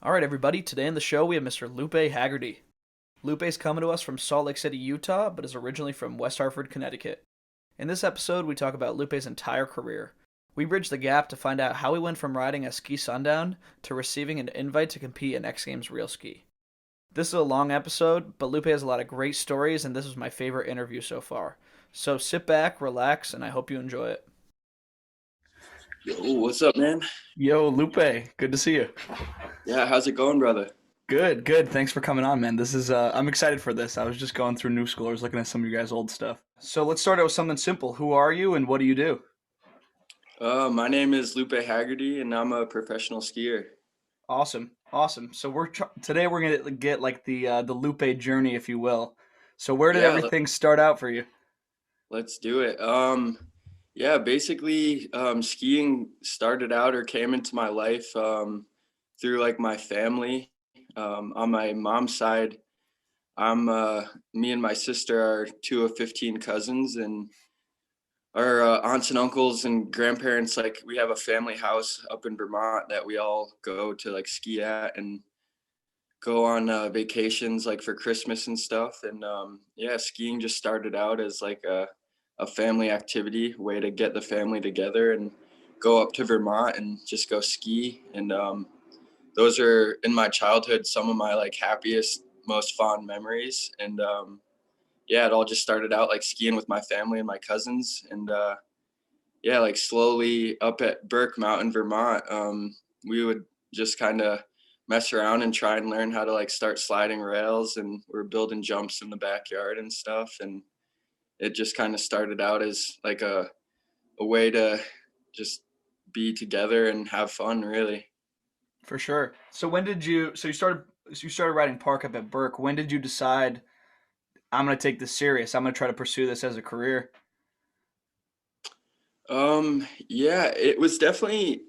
All right, everybody. Today in the show, we have Mr. Lupe Hagearty. Lupe's coming to us from Salt Lake City, Utah, but is originally from West Hartford, Connecticut. In this episode, we talk about Lupe's entire career. We bridge the gap to find out how he went from riding a Ski Sundown to receiving an invite to compete in X Games Real Ski. This is a long episode, but Lupe has a lot of great stories, and this was my favorite interview so far. So sit back, relax, and I hope you enjoy it. Yo, what's up, man? Yo, Lupe, good to see you. Yeah, how's it going, brother? Good, good. Thanks for coming on, man. I'm excited for this. I was just going through New Schoolers, looking at some of you guys' old stuff. So let's start out with something simple. Who are you and what do you do? My name is Lupe Hagearty, and I'm a professional skier. Awesome, awesome. So today we're gonna get like the Lupe journey, if you will. So where did Yeah, everything start out for you? let's do it. Yeah, basically, skiing started out or came into my life through like my family. On my mom's side, me and my sister are two of 15 cousins, and our aunts and uncles and grandparents, like we have a family house up in Vermont that we all go to like ski at and go on vacations like for Christmas and stuff. And yeah, skiing just started out as like a family activity, way to get the family together and go up to Vermont and just go ski. And those are in my childhood some of my like happiest, most fond memories. And yeah, it all just started out like skiing with my family and my cousins. And yeah, like slowly up at Burke Mountain, Vermont, we would just kind of mess around and try and learn how to like start sliding rails, and we're building jumps in the backyard and stuff. And it just kind of started out as like a way to just be together and have fun, really. For sure. So when did you? So you started riding park up at Burke. When did you decide I'm gonna take this serious? I'm gonna try to pursue this as a career. Yeah, it was definitely,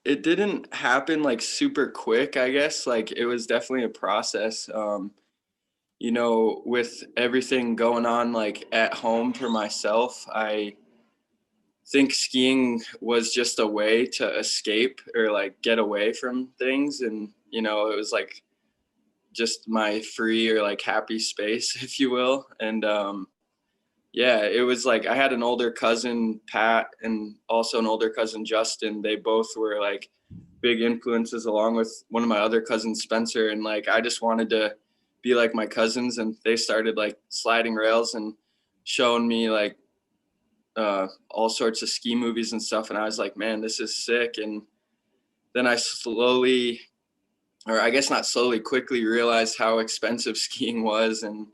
it didn't happen like super quick, I guess. Like it was definitely a process. With everything going on like at home for myself, I think skiing was just a way to escape or like get away from things. And, it was like just my free or like happy space, if you will. And yeah, it was like I had an older cousin, Pat, and also an older cousin, Justin. They both were like big influences along with one of my other cousins, Spencer. And like I just wanted to be like my cousins, and they started like sliding rails and showing me like all sorts of ski movies and stuff. And I was like, man, this is sick. And then I slowly, or I guess not slowly, quickly realized how expensive skiing was. And,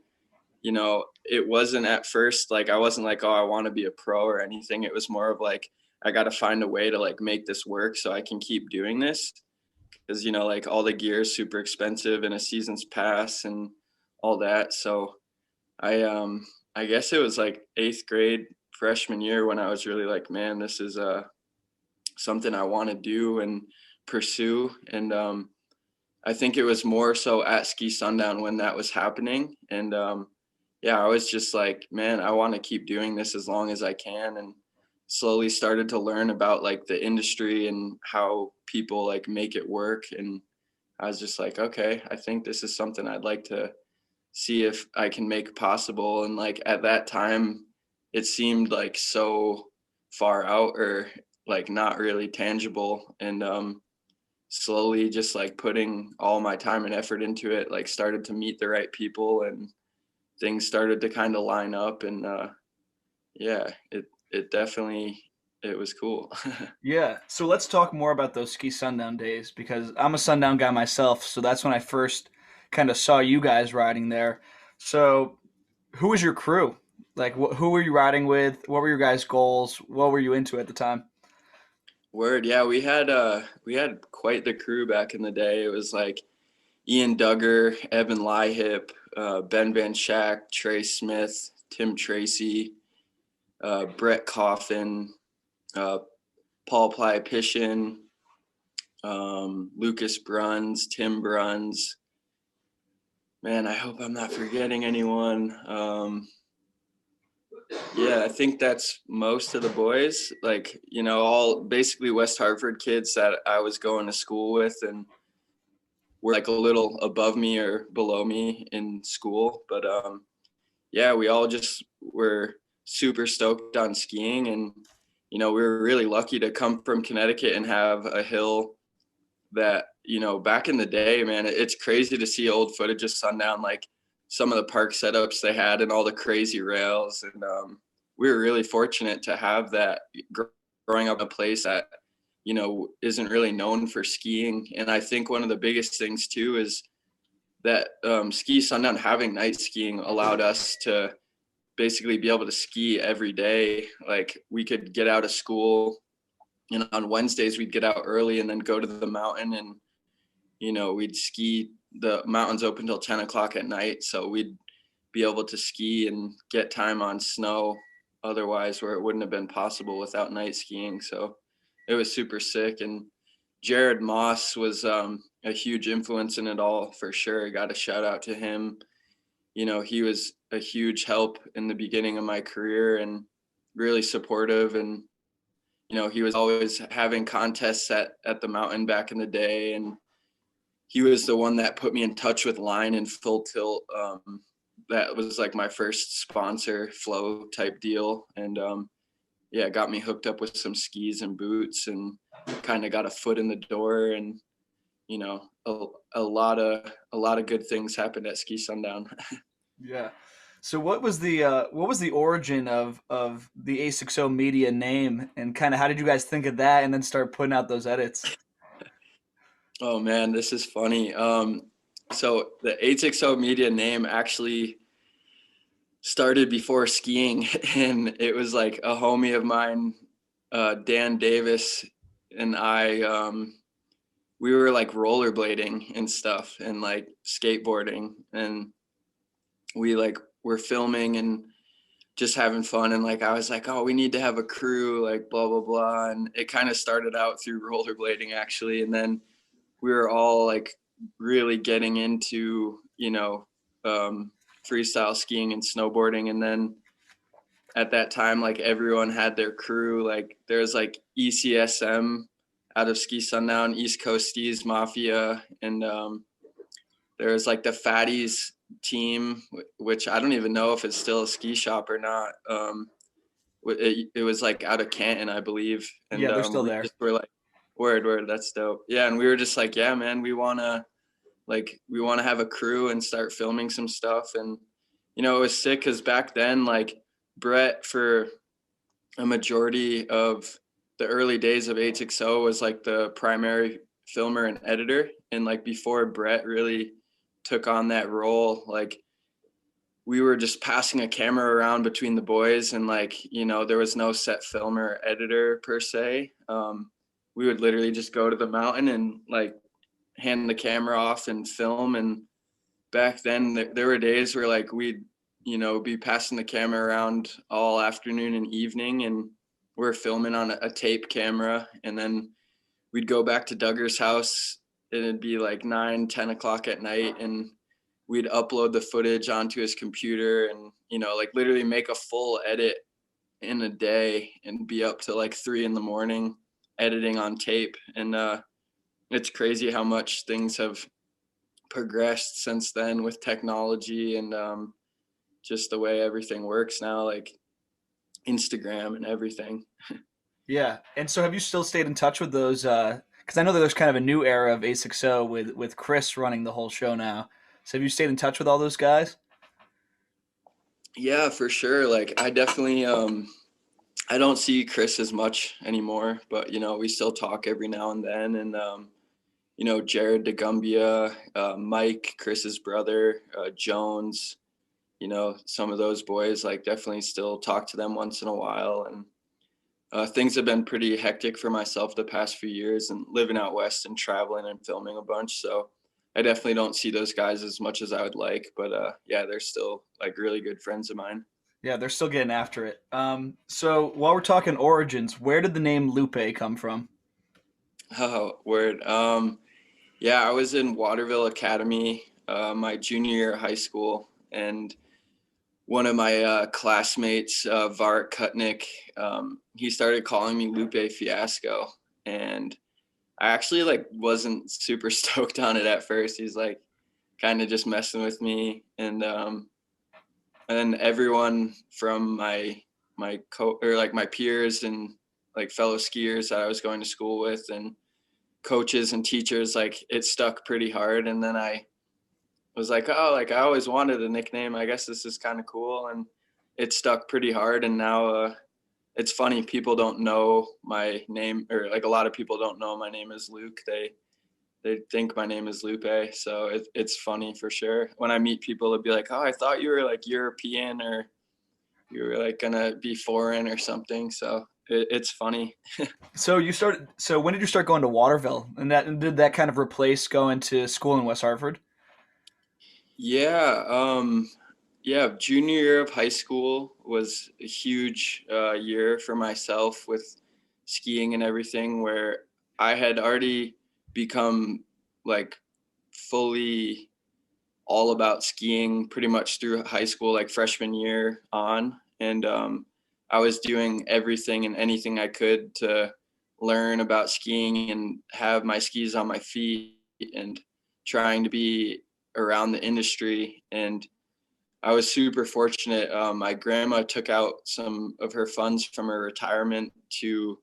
it wasn't at first, like, I wasn't like, oh, I want to be a pro or anything. It was more of like, I got to find a way to like make this work so I can keep doing this. Cause, like all the gear is super expensive and a season's pass and all that. So I guess it was like eighth grade freshman year when I was really like, man, this is something I want to do and pursue. And I think it was more so at Ski Sundown when that was happening. And yeah, I was just like, man, I want to keep doing this as long as I can. And slowly started to learn about like the industry and how people like make it work. And I was just like, okay, I think this is something I'd like to see if I can make possible. And like at that time, it seemed like so far out or like not really tangible. And slowly just like putting all my time and effort into it, like started to meet the right people and things started to kind of line up. And yeah, it definitely, it was cool. Yeah. So let's talk more about those Ski Sundown days because I'm a Sundown guy myself. So that's when I first kind of saw you guys riding there. So who was your crew? Like, who were you riding with? What were your guys' goals? What were you into at the time? Word. Yeah, we had quite the crew back in the day. It was like Ian Duggar, Evan Lyhip, Ben Van Schack, Trey Smith, Tim Tracy, Brett Coffin, uh, Paul Plypishin, Lucas Bruns, Tim Bruns. Man, I hope I'm not forgetting anyone. Yeah, I think that's most of the boys. Like, all basically West Hartford kids that I was going to school with. And were like a little above me or below me in school. But yeah, we all just were super stoked on skiing. And, we were really lucky to come from Connecticut and have a hill that, back in the day, man, it's crazy to see old footage of Sundown, like some of the park setups they had and all the crazy rails. And we were really fortunate to have that growing up in a place that, isn't really known for skiing. And I think one of the biggest things too is that Ski Sundown having night skiing allowed us to basically be able to ski every day. Like we could get out of school, and on Wednesdays we'd get out early and then go to the mountain, and we'd ski. The mountain's open till 10 o'clock at night, so we'd be able to ski and get time on snow otherwise, where it wouldn't have been possible without night skiing. So it was super sick. And Jared Moss was a huge influence in it all, for sure. I got a shout out to him. He was a huge help in the beginning of my career and really supportive. And he was always having contests at the mountain back in the day, and he was the one that put me in touch with Line and Full Tilt. That was like my first sponsor flow type deal, and yeah, got me hooked up with some skis and boots, and kind of got a foot in the door. And a lot of good things happened at Ski Sundown. Yeah. So what was the origin of the A60 Media name, and kind of how did you guys think of that and then start putting out those edits? Oh man, this is funny. So the 860 Media name actually started before skiing, and it was like a homie of mine, Dan Davis, and I, we were like rollerblading and stuff and like skateboarding, and we like were filming and just having fun. And like I was like, oh, we need to have a crew, like blah blah blah. And it kind of started out through rollerblading actually, and then we were all like really getting into freestyle skiing and snowboarding. And then at that time, like everyone had their crew. Like there's like ECSM out of Ski Sundown, East Coast Skis Mafia, and there was like the Fatties team, which I don't even know if it's still a ski shop or not. It was like out of Canton, I believe. And Yeah, they're still there. we're like, word, that's dope. Yeah, and we were just like, yeah, man, we wanna have a crew and start filming some stuff. And it was sick because back then, like Brett, for a majority of the early days of 860, was like the primary filmer and editor. And like before Brett really took on that role, like we were just passing a camera around between the boys, and like there was no set filmer editor per se. We would literally just go to the mountain and like hand the camera off and film. And back then there were days where like we'd be passing the camera around all afternoon and evening, and we're filming on a tape camera, and then we'd go back to Duggar's house, and it'd be like 9-10 o'clock at night, and we'd upload the footage onto his computer, and like literally make a full edit in a day and be up to like 3 a.m. editing on tape. And it's crazy how much things have progressed since then with technology and just the way everything works now, like Instagram and everything. Yeah. And so have you still stayed in touch with those? Because I know that there's kind of a new era of A60 with Chris running the whole show now. So have you stayed in touch with all those guys? Yeah, for sure. Like I definitely I don't see Chris as much anymore, but we still talk every now and then. And Jared DeGumbia, Mike, Chris's brother, Jones, some of those boys, like definitely still talk to them once in a while. And things have been pretty hectic for myself the past few years, and living out west and traveling and filming a bunch. So I definitely don't see those guys as much as I would like, but yeah, they're still like really good friends of mine. Yeah, they're still getting after it. So while we're talking origins, where did the name Lupe come from? Oh, word. Yeah, I was in Waterville Academy my junior year of high school, and one of my classmates, Vark Kutnick, he started calling me Lupe Fiasco. And I actually like wasn't super stoked on it at first. He's like kind of just messing with me, and then everyone from my peers and like fellow skiers that I was going to school with and coaches and teachers, like it stuck pretty hard. And then I was like, oh, like I always wanted a nickname. I guess this is kind of cool, and it stuck pretty hard. And now it's funny, people don't know my name, or like a lot of people don't know my name is Luke. They think my name is Lupe, so it's funny for sure. When I meet people, they'll be like, oh, I thought you were like European, or you were like gonna be foreign or something. So it's funny. So when did you start going to Waterville, and did that kind of replace going to school in West Hartford? Yeah, yeah. Junior year of high school was a huge year for myself with skiing and everything, where I had already become like fully all about skiing pretty much through high school, like freshman year on. And I was doing everything and anything I could to learn about skiing and have my skis on my feet and trying to be around the industry. And I was super fortunate. My grandma took out some of her funds from her retirement to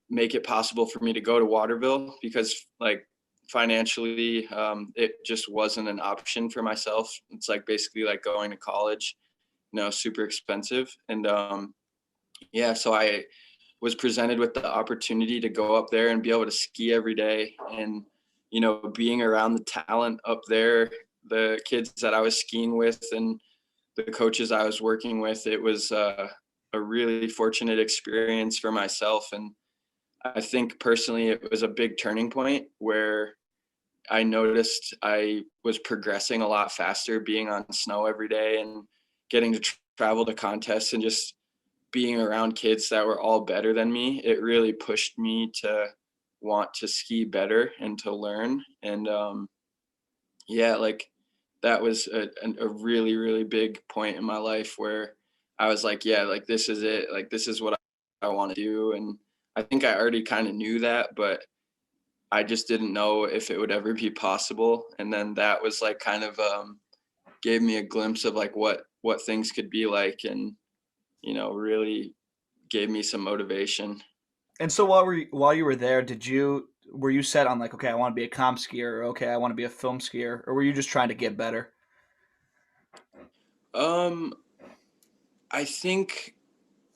make it possible for me to go to Waterville, because like financially it just wasn't an option for myself. It's like basically like going to college, super expensive. And yeah, so I was presented with the opportunity to go up there and be able to ski every day. And being around the talent up there, the kids that I was skiing with and the coaches I was working with, it was a really fortunate experience for myself. And I think personally it was a big turning point where I noticed I was progressing a lot faster being on snow every day and getting to travel to contests and just being around kids that were all better than me. It really pushed me to want to ski better and to learn. And yeah, like that was a really, really big point in my life where I was like, yeah, like this is it. Like this is what I want to do. And I think I already kind of knew that, but I just didn't know if it would ever be possible. And then that was like kind of gave me a glimpse of like what things could be like, and really gave me some motivation. And so while you were there, were you set on like, okay, I want to be a comp skier, or okay, I want to be a film skier, or were you just trying to get better? Um, I think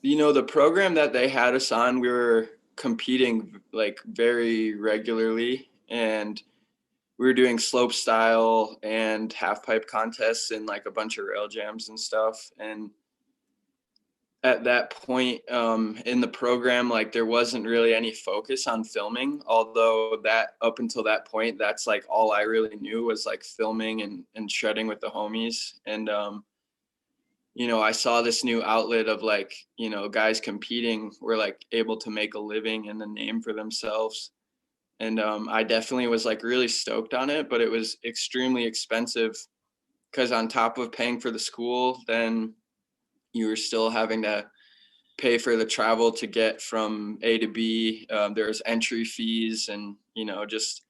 the program that they had us on, we were competing like very regularly, and we were doing slope style and half pipe contests and like a bunch of rail jams and stuff. And at that point in the program, like there wasn't really any focus on filming, although that up until that point, that's like all I really knew was like filming and shredding with the homies. And I saw this new outlet of like guys competing were like able to make a living and a name for themselves. And I definitely was like really stoked on it, but it was extremely expensive, because on top of paying for the school, then you were still having to pay for the travel to get from A to B. There's entry fees, and just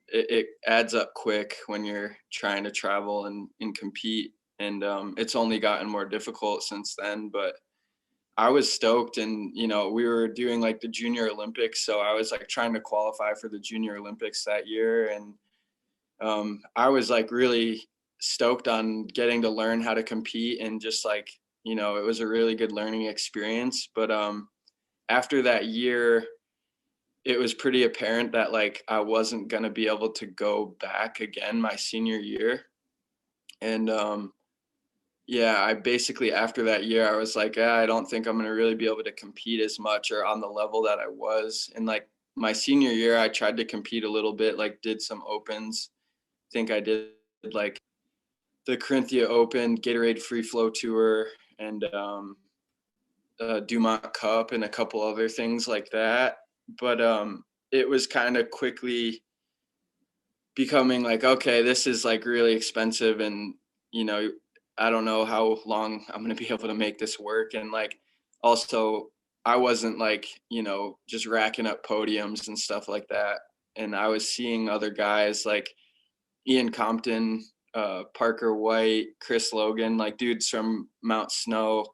it adds up quick when you're trying to travel and compete. And it's only gotten more difficult since then. But I was stoked, and we were doing like the Junior Olympics, so I was like trying to qualify for the Junior Olympics that year. And I was like really stoked on getting to learn how to compete, and just like it was a really good learning experience. But after that year, it was pretty apparent that like I wasn't going to be able to go back again my senior year. And yeah, I basically, after that year, I was like, I don't think I'm going to really be able to compete as much or on the level that I was. And like my senior year, I tried to compete a little bit, like did some opens. I think I did like the Carinthia Open, Gatorade Free Flow Tour, and Dumont Cup, and a couple other things like that. But it was kind of quickly becoming like, okay, this is like really expensive, and I don't know how long I'm going to be able to make this work. And like also I wasn't like, just racking up podiums and stuff like that. And I was seeing other guys like Ian Compton, Parker White, Chris Logan, like dudes from Mount Snow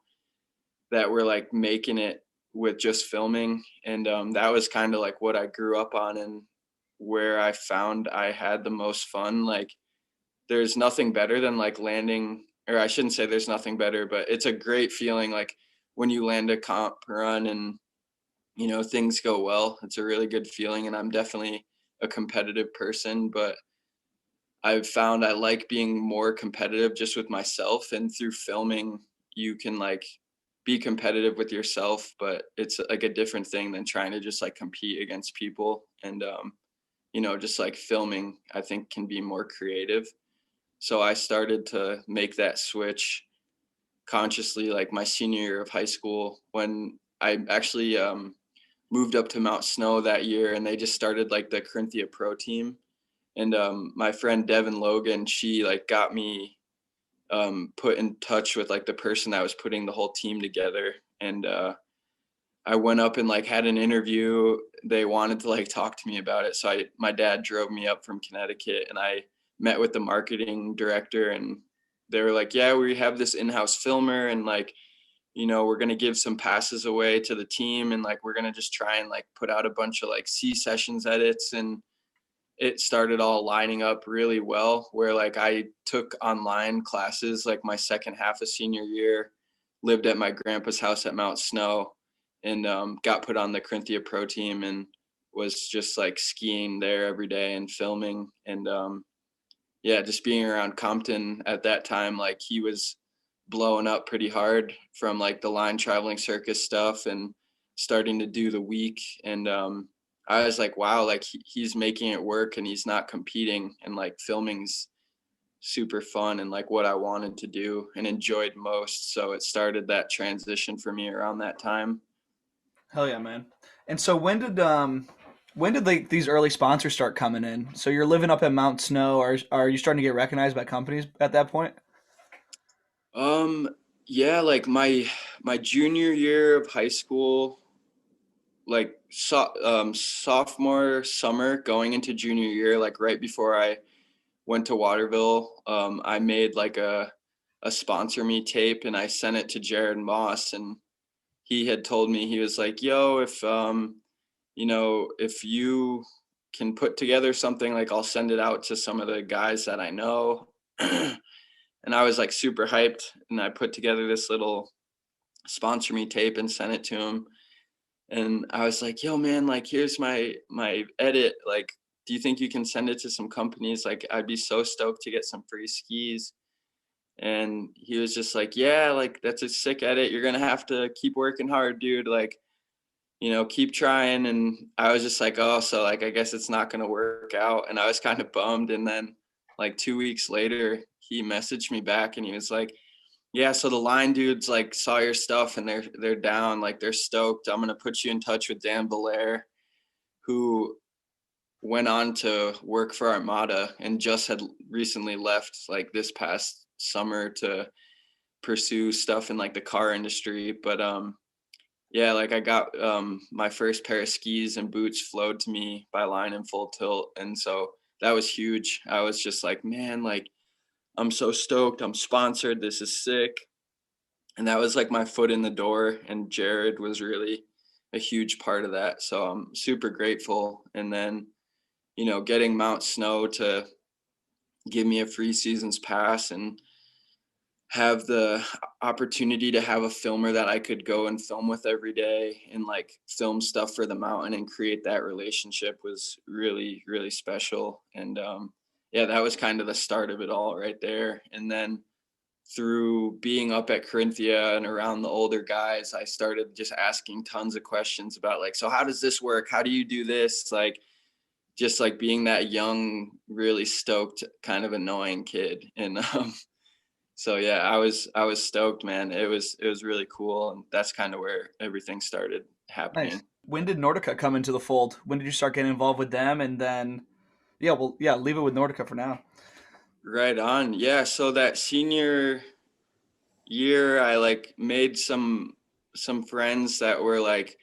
that were like making it with just filming. And that was kind of like what I grew up on and where I found I had the most fun. Like there's nothing better than like landing, or I shouldn't say there's nothing better, but it's a great feeling like when you land a comp run and things go well. It's a really good feeling, and I'm definitely a competitive person, but I've found I like being more competitive just with myself, and through filming you can like be competitive with yourself, but it's like a different thing than trying to just like compete against people. And just like filming I think can be more creative. So I started to make that switch consciously like my senior year of high school, when I actually moved up to Mount Snow that year, and they just started like the Carinthia Pro Team. And my friend Devin Logan, she like got me put in touch with like the person that was putting the whole team together. And I went up and like had an interview. They wanted to like talk to me about it. So my dad drove me up from Connecticut, and I met with the marketing director, and they were like, yeah, we have this in-house filmer, and like, we're going to give some passes away to the team, and like, we're going to just try and like put out a bunch of like C sessions edits. And it started all lining up really well, where like I took online classes like my second half of senior year, lived at my grandpa's house at Mount Snow, and got put on the Carinthia Pro Team, and was just like skiing there every day and filming. And just being around Compton at that time, like he was blowing up pretty hard from like the line traveling circus stuff and starting to do the week. And I was like, wow, like he's making it work and he's not competing, and like filming's super fun and like what I wanted to do and enjoyed most. So it started that transition for me around that time. Hell yeah, man. And so when did like these early sponsors start coming in? So you're living up at Mount Snow. Are you starting to get recognized by companies at that point? Um, yeah, like my junior year of high school, like sophomore summer going into junior year, like right before I went to Waterville, I made like a sponsor me tape, and I sent it to Jared Moss, and he had told me, he was like, yo, if you can put together something, like I'll send it out to some of the guys that I know. And I was like super hyped, and I put together this little sponsor me tape and sent it to him. And I was like, yo man, like here's my edit, like do you think you can send it to some companies? Like I'd be so stoked to get some free skis. And he was just like, yeah, like that's a sick edit, you're gonna have to keep working hard, dude, like keep trying. And I was just like, oh, so like I guess it's not gonna work out. And I was kind of bummed. And then like 2 weeks later he messaged me back, and he was like, yeah, so the line dudes like saw your stuff, and they're down, like they're stoked. I'm gonna put you in touch with Dan Belair, who went on to work for Armada and just had recently left like this past summer to pursue stuff in like the car industry. But like I got my first pair of skis and boots flowed to me by Line and Full Tilt, and so that was huge. I was just like, man, like I'm so stoked, I'm sponsored, this is sick. And that was like my foot in the door, and Jared was really a huge part of that, so I'm super grateful. And then getting Mount Snow to give me a free season's pass and have the opportunity to have a filmer that I could go and film with every day and like film stuff for the mountain and create that relationship was really, really special. And that was kind of the start of it all right there. And then through being up at Carinthia and around the older guys, I started just asking tons of questions about like, so how does this work? How do you do this? Like, just like being that young, really stoked, kind of annoying kid. And so yeah, I was stoked, man. It was really cool, and that's kind of where everything started Nice. happening. When did Nordica come into the fold? When did you start getting involved with them? And then, leave it with Nordica for now. Right on. Yeah, so that senior year I like made some some friends that were like,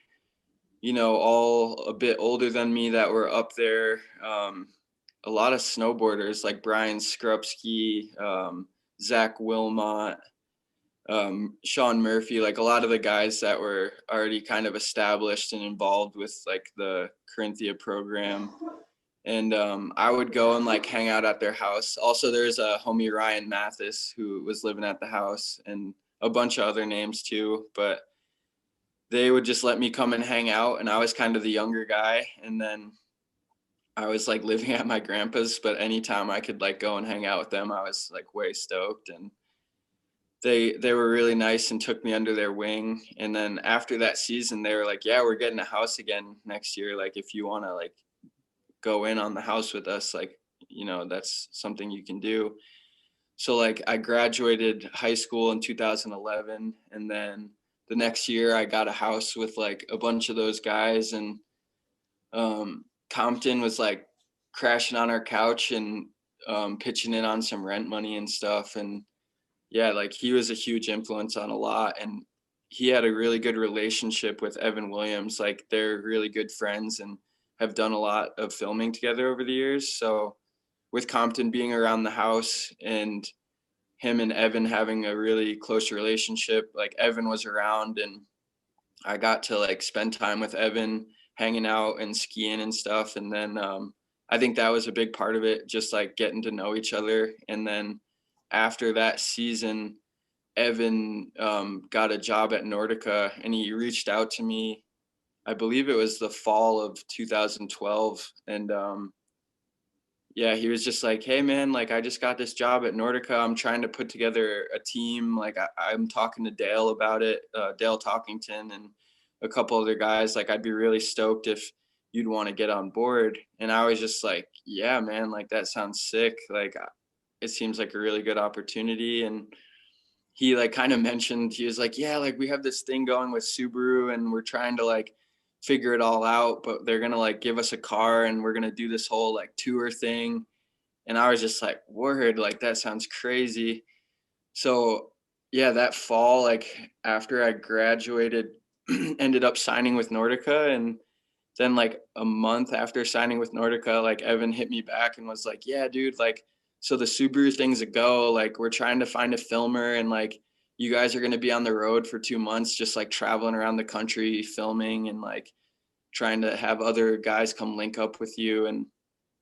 all a bit older than me that were up there. A lot of snowboarders like Brian Skrupski, Zach Wilmot, Sean Murphy, like a lot of the guys that were already kind of established and involved with like the Carinthia program. And I would go and like hang out at their house. Also, there's a homie Ryan Mathis who was living at the house, and a bunch of other names too. But they would just let me come and hang out, and I was kind of the younger guy. And then I was like living at my grandpa's, but anytime I could like go and hang out with them, I was like way stoked. And they were really nice and took me under their wing. And then after that season, they were like, yeah, we're getting a house again next year. Like if you want to like go in on the house with us, like, that's something you can do. So like I graduated high school in 2011, and then the next year I got a house with like a bunch of those guys. And Compton was like crashing on our couch and pitching in on some rent money and stuff. And yeah, like he was a huge influence on a lot. And he had a really good relationship with Evan Williams. Like they're really good friends and have done a lot of filming together over the years. So with Compton being around the house and him and Evan having a really close relationship, like Evan was around and I got to like spend time with Evan, hanging out and skiing and stuff. And then I think that was a big part of it, just like getting to know each other. And then after that season, Evan got a job at Nordica, and he reached out to me. I believe it was the fall of 2012. And yeah, he was just like, hey man, like I just got this job at Nordica. I'm trying to put together a team. Like I'm talking to Dale about it, Dale Talkington and a couple other guys. Like I'd be really stoked if you'd want to get on board. And I was just like, yeah, man, like that sounds sick. Like it seems like a really good opportunity. And he like kind of mentioned, he was like, yeah, like we have this thing going with Subaru and we're trying to like figure it all out, but they're going to like give us a car and we're going to do this whole like tour thing. And I was just like, word, like that sounds crazy. So yeah, that fall, like after I graduated, ended up signing with Nordica. And then like a month after signing with Nordica, like Evan hit me back and was like, yeah, dude, like, so the Subaru thing's a go. Like we're trying to find a filmer, and like you guys are going to be on the road for 2 months, just like traveling around the country filming and like trying to have other guys come link up with you. And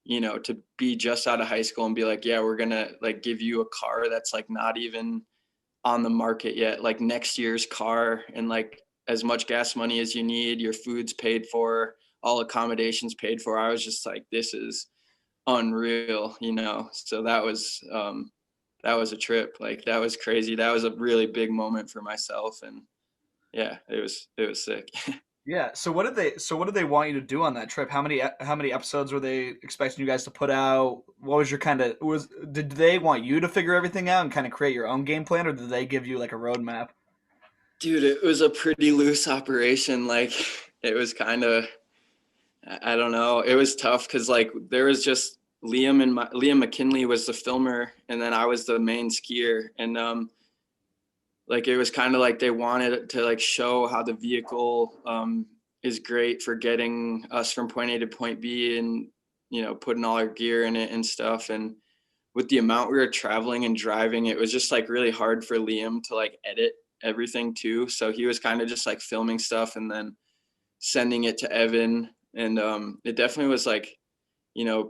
to be just out of high school and be like, yeah, we're going to like give you a car that's like not even on the market yet, like next year's car, and like as much gas money as you need, your food's paid for, all accommodations paid for. I was just like, this is unreal. So that was a trip. Like that was crazy. That was a really big moment for myself. And yeah, it was sick. Yeah. So what did they want you to do on that trip? How many episodes were they expecting you guys to put out? What was your kind of was did they want you to figure everything out and kind of create your own game plan, or did they give you like a roadmap? Dude, it was a pretty loose operation. Like it was kind of, I don't know. It was tough because like there was just Liam McKinley was the filmer, and then I was the main skier. And like it was kind of like they wanted to like show how the vehicle is great for getting us from point A to point B, and putting all our gear in it and stuff. And with the amount we were traveling and driving, it was just like really hard for Liam to like edit everything too. So he was kind of just like filming stuff and then sending it to Evan. And it definitely was like,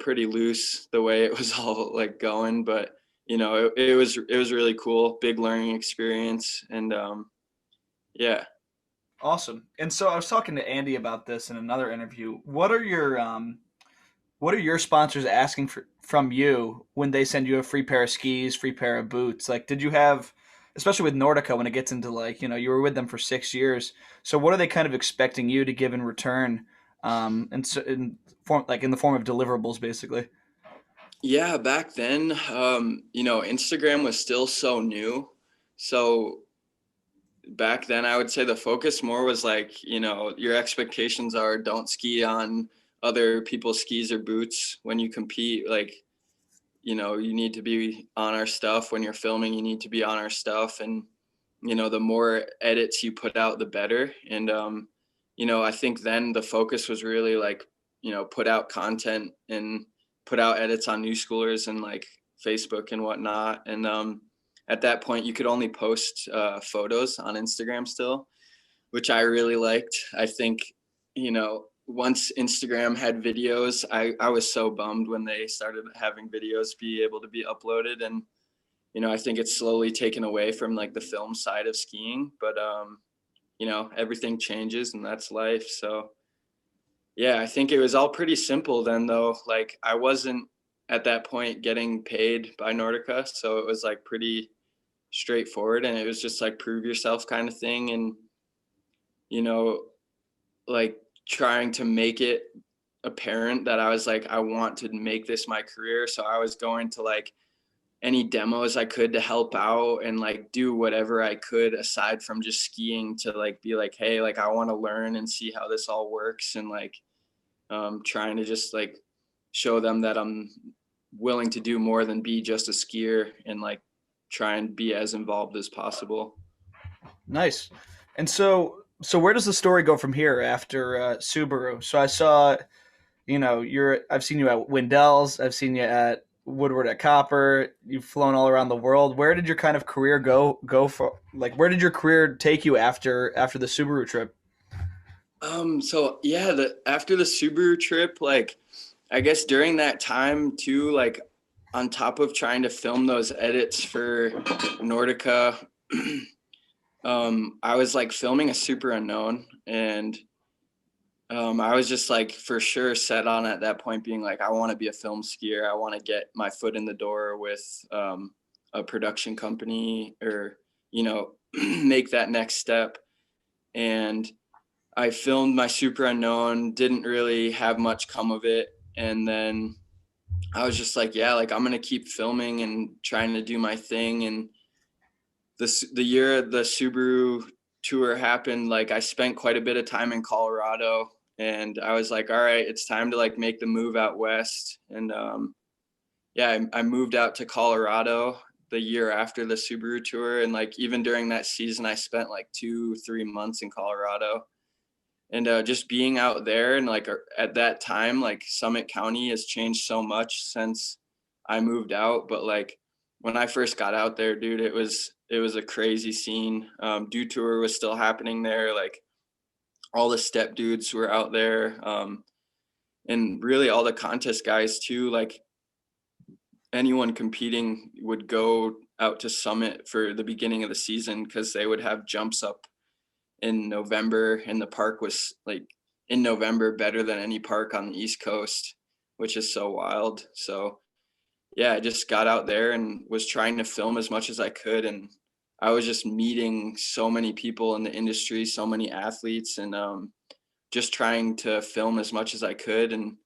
pretty loose the way it was all like going. But it was really cool, big learning experience. And yeah. Awesome. And so I was talking to Andy about this in another interview. What are your sponsors asking from you when they send you a free pair of skis, free pair of boots? Like, did you have, especially with Nordica, when it gets into like, you were with them for 6 years. So what are they kind of expecting you to give in return? And so in the form of deliverables, basically. Yeah, back then, Instagram was still so new. So back then I would say the focus more was like, your expectations are don't ski on other people's skis or boots when you compete. Like, you need to be on our stuff when you're filming, you need to be on our stuff. And the more edits you put out, the better. And, I think then the focus was really like, put out content and put out edits on New Schoolers and like Facebook and whatnot. And at that point, you could only post photos on Instagram still, which I really liked. I think, once Instagram had videos, I was so bummed when they started having videos be able to be uploaded. And, I think it's slowly taken away from like the film side of skiing, but, everything changes and that's life. So yeah, I think it was all pretty simple then though. Like I wasn't at that point getting paid by Nordica. So it was like pretty straightforward and it was just like prove yourself kind of thing. And, you know, like trying to make it apparent that I was like, I want to make this my career. So I was going to like any demos I could to help out and like do whatever I could aside from just skiing to like be like, hey, like I want to learn and see how this all works and like trying to just like show them that I'm willing to do more than be just a skier and like try and be as involved as possible. Nice. And so where does the story go from here after Subaru? So I saw, I've seen you at Windell's, I've seen you at Woodward at Copper. You've flown all around the world. Where did your kind of career go for? Like, where did your career take you after the Subaru trip? So yeah, after the Subaru trip, like I guess during that time too, like on top of trying to film those edits for Nordica, I was like filming a Super Unknown and I was just like for sure set on at that point being like, I want to be a film skier. I want to get my foot in the door with a production company or, make that next step. And I filmed my Super Unknown, didn't really have much come of it. And then I was just like, yeah, like I'm going to keep filming and trying to do my thing. And the year the Subaru tour happened, like I spent quite a bit of time in Colorado and I was like, all right, it's time to like make the move out west. And yeah, I moved out to Colorado the year after the Subaru tour. And like even during that season, I spent like 2-3 months in Colorado. And just being out there and like at that time, like Summit County has changed so much since I moved out. But like when I first got out there, dude, it was a crazy scene. Dew Tour was still happening there. Like all the step dudes were out there, and really all the contest guys too. Like anyone competing would go out to Summit for the beginning of the season because they would have jumps up in November, and the park was like in November better than any park on the East Coast, which is so wild. So yeah, I just got out there and was trying to film as much as I could. And I was just meeting so many people in the industry, so many athletes, and just trying to film as much as I could. And,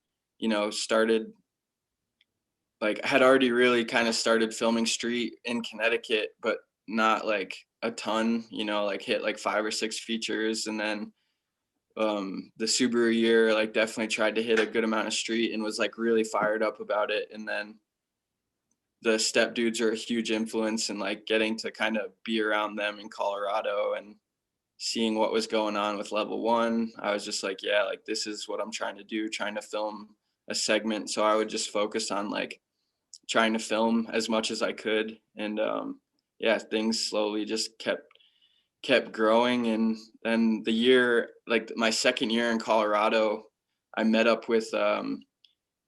started like, had already really kind of started filming street in Connecticut, but not like a ton, like hit like 5 or 6 features. And then the Subaru year, like definitely tried to hit a good amount of street and was like really fired up about it. And then the step dudes are a huge influence and like getting to kind of be around them in Colorado and seeing what was going on with level 1. I was just like, yeah, like this is what I'm trying to do, trying to film a segment. So I would just focus on like trying to film as much as I could. And yeah, things slowly just kept growing. And then the year, like my second year in Colorado, I met up with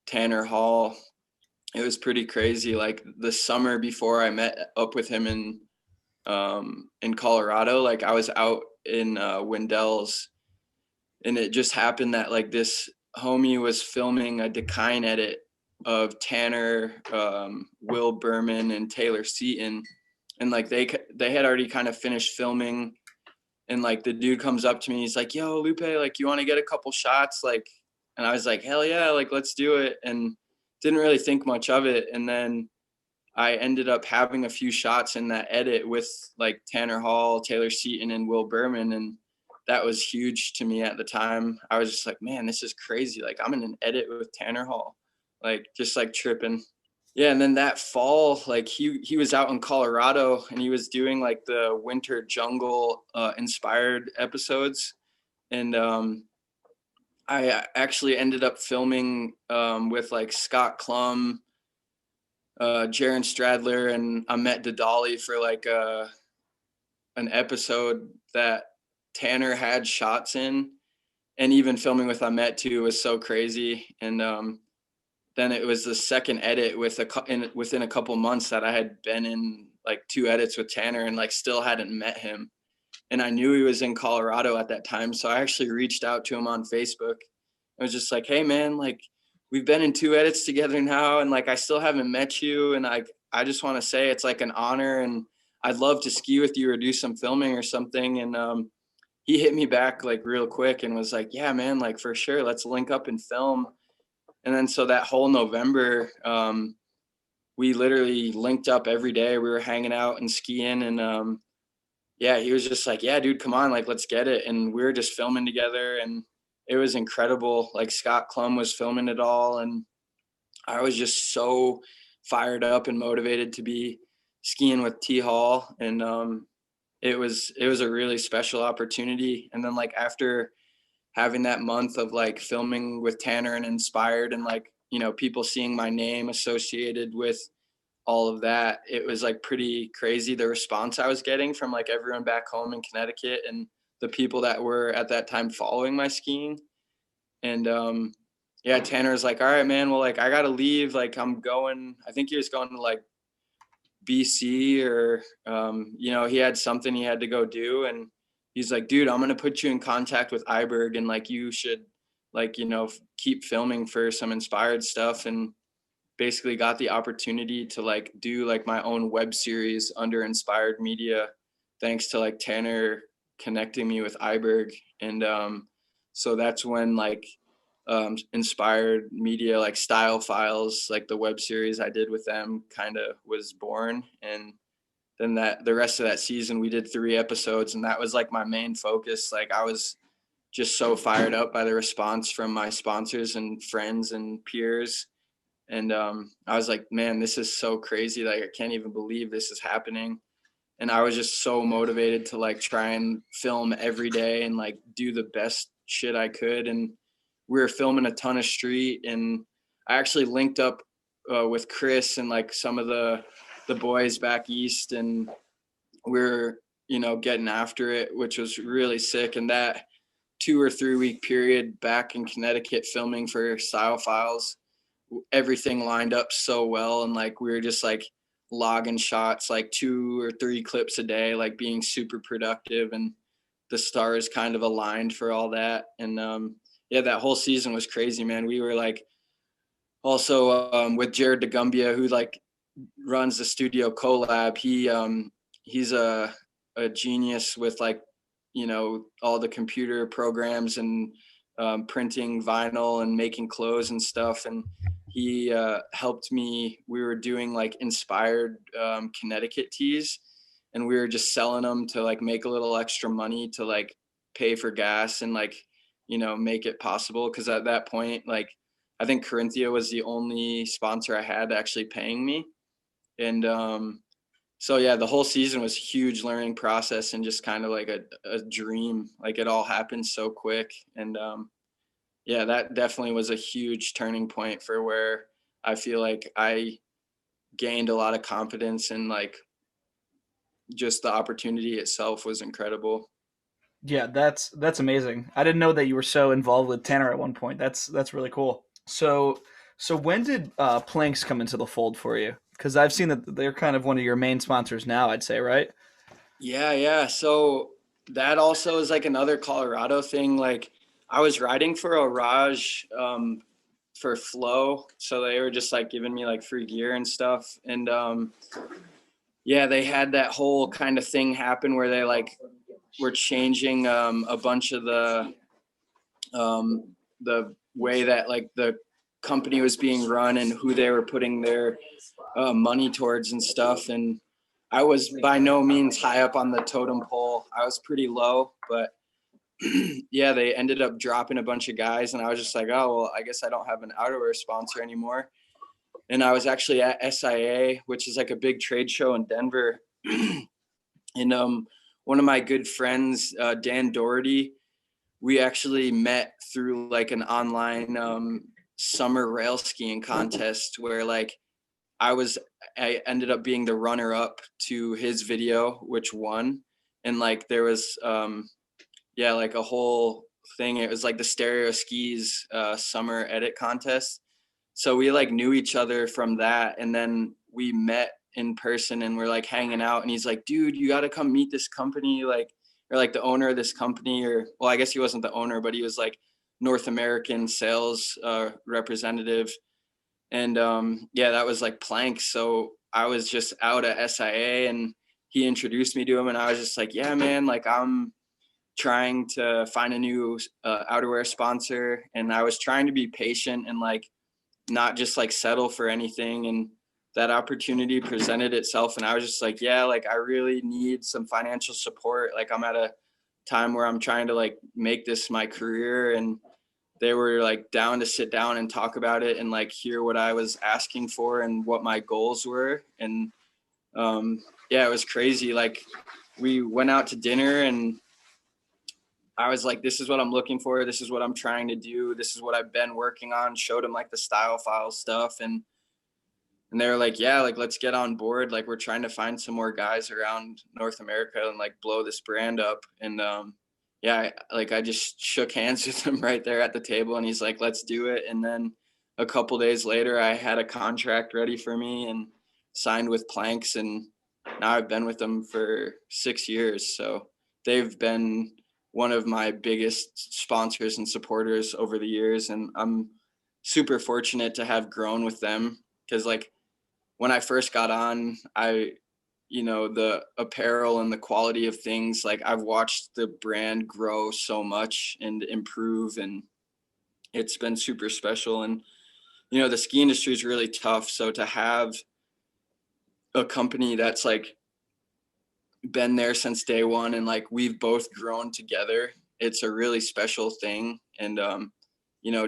Tanner Hall. It was pretty crazy. Like the summer before I met up with him in Colorado, like I was out in Windell's, and it just happened that like this homie was filming a Dekine edit of Tanner, Will Berman, and Taylor Seaton, and like they had already kind of finished filming. And like the dude comes up to me, he's like, yo, Lupe, like you want to get a couple shots? Like, and I was like, hell yeah, like let's do it. And didn't really think much of it. And then I ended up having a few shots in that edit with like Tanner Hall, Taylor Seaton, and Will Berman. And that was huge to me at the time. I was just like, man, this is crazy. Like I'm in an edit with Tanner Hall, like just like tripping. Yeah, and then that fall, like he was out in Colorado and he was doing like the winter jungle inspired episodes. And I actually ended up filming with like Scott Klum, Jaron Stradler, and Ahmet Dadali for like an episode that Tanner had shots in. And even filming with Ahmet too was so crazy. And then it was the second edit within a couple months that I had been in like 2 edits with Tanner and like still hadn't met him. And I knew he was in Colorado at that time. So I actually reached out to him on Facebook. I was just like, hey man, like we've been in 2 edits together now. And like, I still haven't met you. And I just want to say it's like an honor and I'd love to ski with you or do some filming or something. And he hit me back like real quick and was like, yeah, man, like for sure. Let's link up and film. And then so that whole November, we literally linked up every day. We were hanging out and skiing. And yeah, he was just like, yeah, dude, come on, like, let's get it. And we were just filming together and it was incredible. Like Scott Klum was filming it all. And I was just so fired up and motivated to be skiing with T Hall. And it was a really special opportunity. And then like after having that month of like filming with Tanner and Inspired and like, you know, people seeing my name associated with all of that, it was like pretty crazy the response I was getting from like everyone back home in Connecticut and the people that were at that time following my skiing. And yeah, Tanner was like, all right, man, well, like I gotta leave. Like I'm going, I think he was going to like BC or you know, he had something he had to go do. And he's like, dude, I'm gonna put you in contact with Iberg and like you should like, you know, keep filming for some Inspired stuff. And basically got the opportunity to like do like my own web series under Inspired Media, thanks to like Tanner connecting me with Iberg. And so that's when like Inspired Media, like Style Files, like the web series I did with them kind of was born. And then that the rest of that season we did 3 episodes and that was like my main focus. Like I was just so fired up by the response from my sponsors and friends and peers. And I was like, man, this is so crazy. Like, I can't even believe this is happening. And I was just so motivated to like try and film every day and like do the best shit I could. And we were filming a ton of street. And I actually linked up with Chris and like some of the boys back east. And we are, you know, getting after it, which was really sick. And that 2 or 3 week period back in Connecticut filming for Style Files, everything lined up so well. And like we were just like logging shots like 2 or 3 clips a day, like being super productive, and the stars kind of aligned for all that. And yeah, that whole season was crazy, man. We were like also with Jared DeGumbia, who like runs the Studio Collab. He's a genius with like, you know, all the computer programs and printing vinyl and making clothes and stuff. And he helped me. We were doing like Inspired Connecticut tees, and we were just selling them to like make a little extra money to like pay for gas and like, you know, make it possible. Cause at that point, like I think Carinthia was the only sponsor I had actually paying me. And so yeah, the whole season was a huge learning process and just kind of like a dream. Like it all happened so quick. And yeah, that definitely was a huge turning point for where I feel like I gained a lot of confidence, and like just the opportunity itself was incredible. Yeah, that's amazing. I didn't know that you were so involved with Tanner at one point. That's really cool. So when did Planks come into the fold for you? Because I've seen that they're kind of one of your main sponsors now, I'd say, right? Yeah. So that also is like another Colorado thing. Like I was riding for a Raj for Flow, so they were just like giving me like free gear and stuff. And yeah, they had that whole kind of thing happen where they like were changing a bunch of the way that like the company was being run and who they were putting their money towards and stuff. And I was by no means high up on the totem pole. I was pretty low, but yeah, they ended up dropping a bunch of guys, and I was just like, oh well, I guess I don't have an outerwear sponsor anymore. and I was actually at SIA, which is like a big trade show in Denver. And one of my good friends, Dan Doherty, we actually met through like an online summer rail skiing contest where like I ended up being the runner up to his video, which won. And like there was like a whole thing. It was like the Stereo Skis summer edit contest. So we like knew each other from that, and then we met in person and we're like hanging out, and he's like, dude, you got to come meet this company, like, or like the owner of this company, or well, I guess he wasn't the owner, but he was like North American sales representative. And that was like Planks. So I was just out at SIA and he introduced me to him, and I was just like, yeah, man, like I'm trying to find a new outerwear sponsor, and I was trying to be patient and like not just like settle for anything. And that opportunity presented itself, and I was just like, yeah, like I really need some financial support. Like I'm at a time where I'm trying to like make this my career, and they were like down to sit down and talk about it and like hear what I was asking for and what my goals were. And it was crazy. Like we went out to dinner and I was like, this is what I'm looking for. This is what I'm trying to do. This is what I've been working on. Showed them like the style file stuff. And they were like, yeah, like, let's get on board. Like, we're trying to find some more guys around North America and like blow this brand up. And I just shook hands with him right there at the table, and he's like, let's do it. And then a couple days later, I had a contract ready for me and signed with Planks. And now I've been with them for 6 years. So they've been one of my biggest sponsors and supporters over the years. And I'm super fortunate to have grown with them, because like when I first got on, the apparel and the quality of things, like I've watched the brand grow so much and improve, and it's been super special. And, the ski industry is really tough. So to have a company that's like been there since day one and like we've both grown together, it's a really special thing. And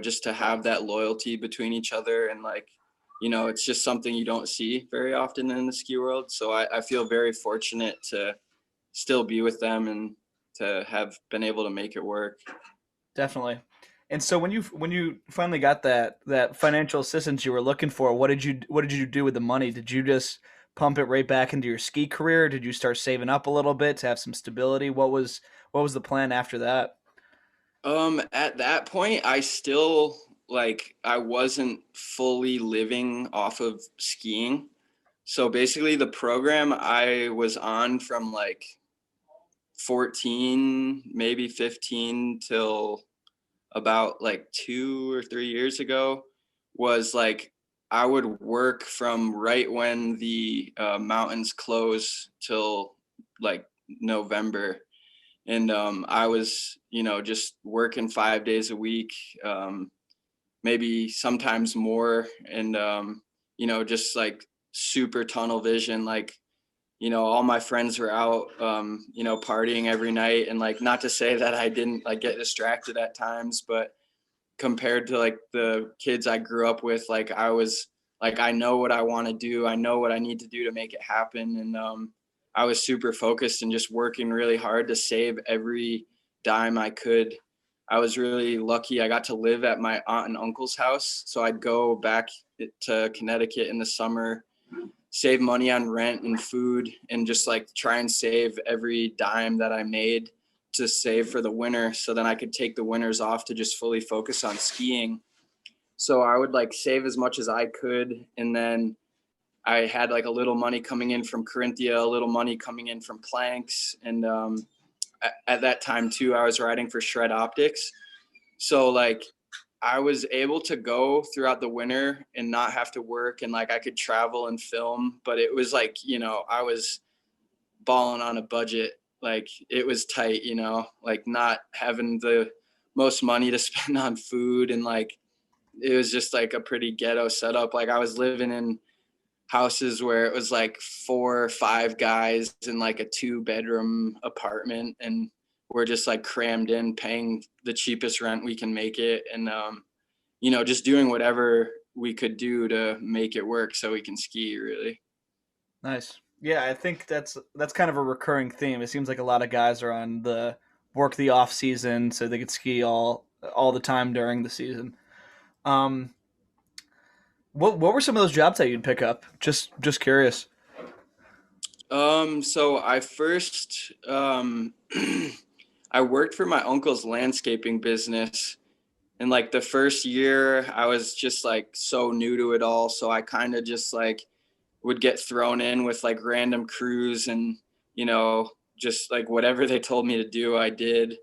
just to have that loyalty between each other, and like it's just something you don't see very often in the ski world. So I feel very fortunate to still be with them and to have been able to make it work. Definitely. And so when you finally got that financial assistance you were looking for, what did you do with the money? Did you just pump it right back into your ski career? Did you start saving up a little bit to have some stability? What was the plan after that? At that point, I still I wasn't fully living off of skiing. So basically the program I was on from like 14, maybe 15 till about like 2 or 3 years ago was like I would work from right when the mountains close till like November. And I was, just working 5 days a week, maybe sometimes more. And, just like super tunnel vision, like, all my friends were out, partying every night. And like, not to say that I didn't like get distracted at times, but compared to like the kids I grew up with, like I was like, I know what I want to do. I know what I need to do to make it happen. And I was super focused and just working really hard to save every dime I could. I was really lucky. I got to live at my aunt and uncle's house. So I'd go back to Connecticut in the summer, save money on rent and food, and just like try and save every dime that I made to save for the winter. So then I could take the winters off to just fully focus on skiing. So I would like save as much as I could. And then I had like a little money coming in from Carinthia, a little money coming in from Planks. And at that time too, I was riding for Shred Optics. So like I was able to go throughout the winter and not have to work, and like I could travel and film, but it was like, I was balling on a budget. Like it was tight, like not having the most money to spend on food. And like, it was just like a pretty ghetto setup. Like I was living in houses where it was like 4 or 5 guys in like a 2-bedroom apartment, and we're just like crammed in paying the cheapest rent we can make it. And just doing whatever we could do to make it work so we can ski really. Nice. Yeah, I think that's kind of a recurring theme. It seems like a lot of guys are on the work the off season so they could ski all the time during the season. Um, what were some of those jobs that you'd pick up? Just curious. So I first I worked for my uncle's landscaping business. And like the first year I was just like so new to it all. So I kind of just like would get thrown in with like random crews and, just like whatever they told me to do, I did.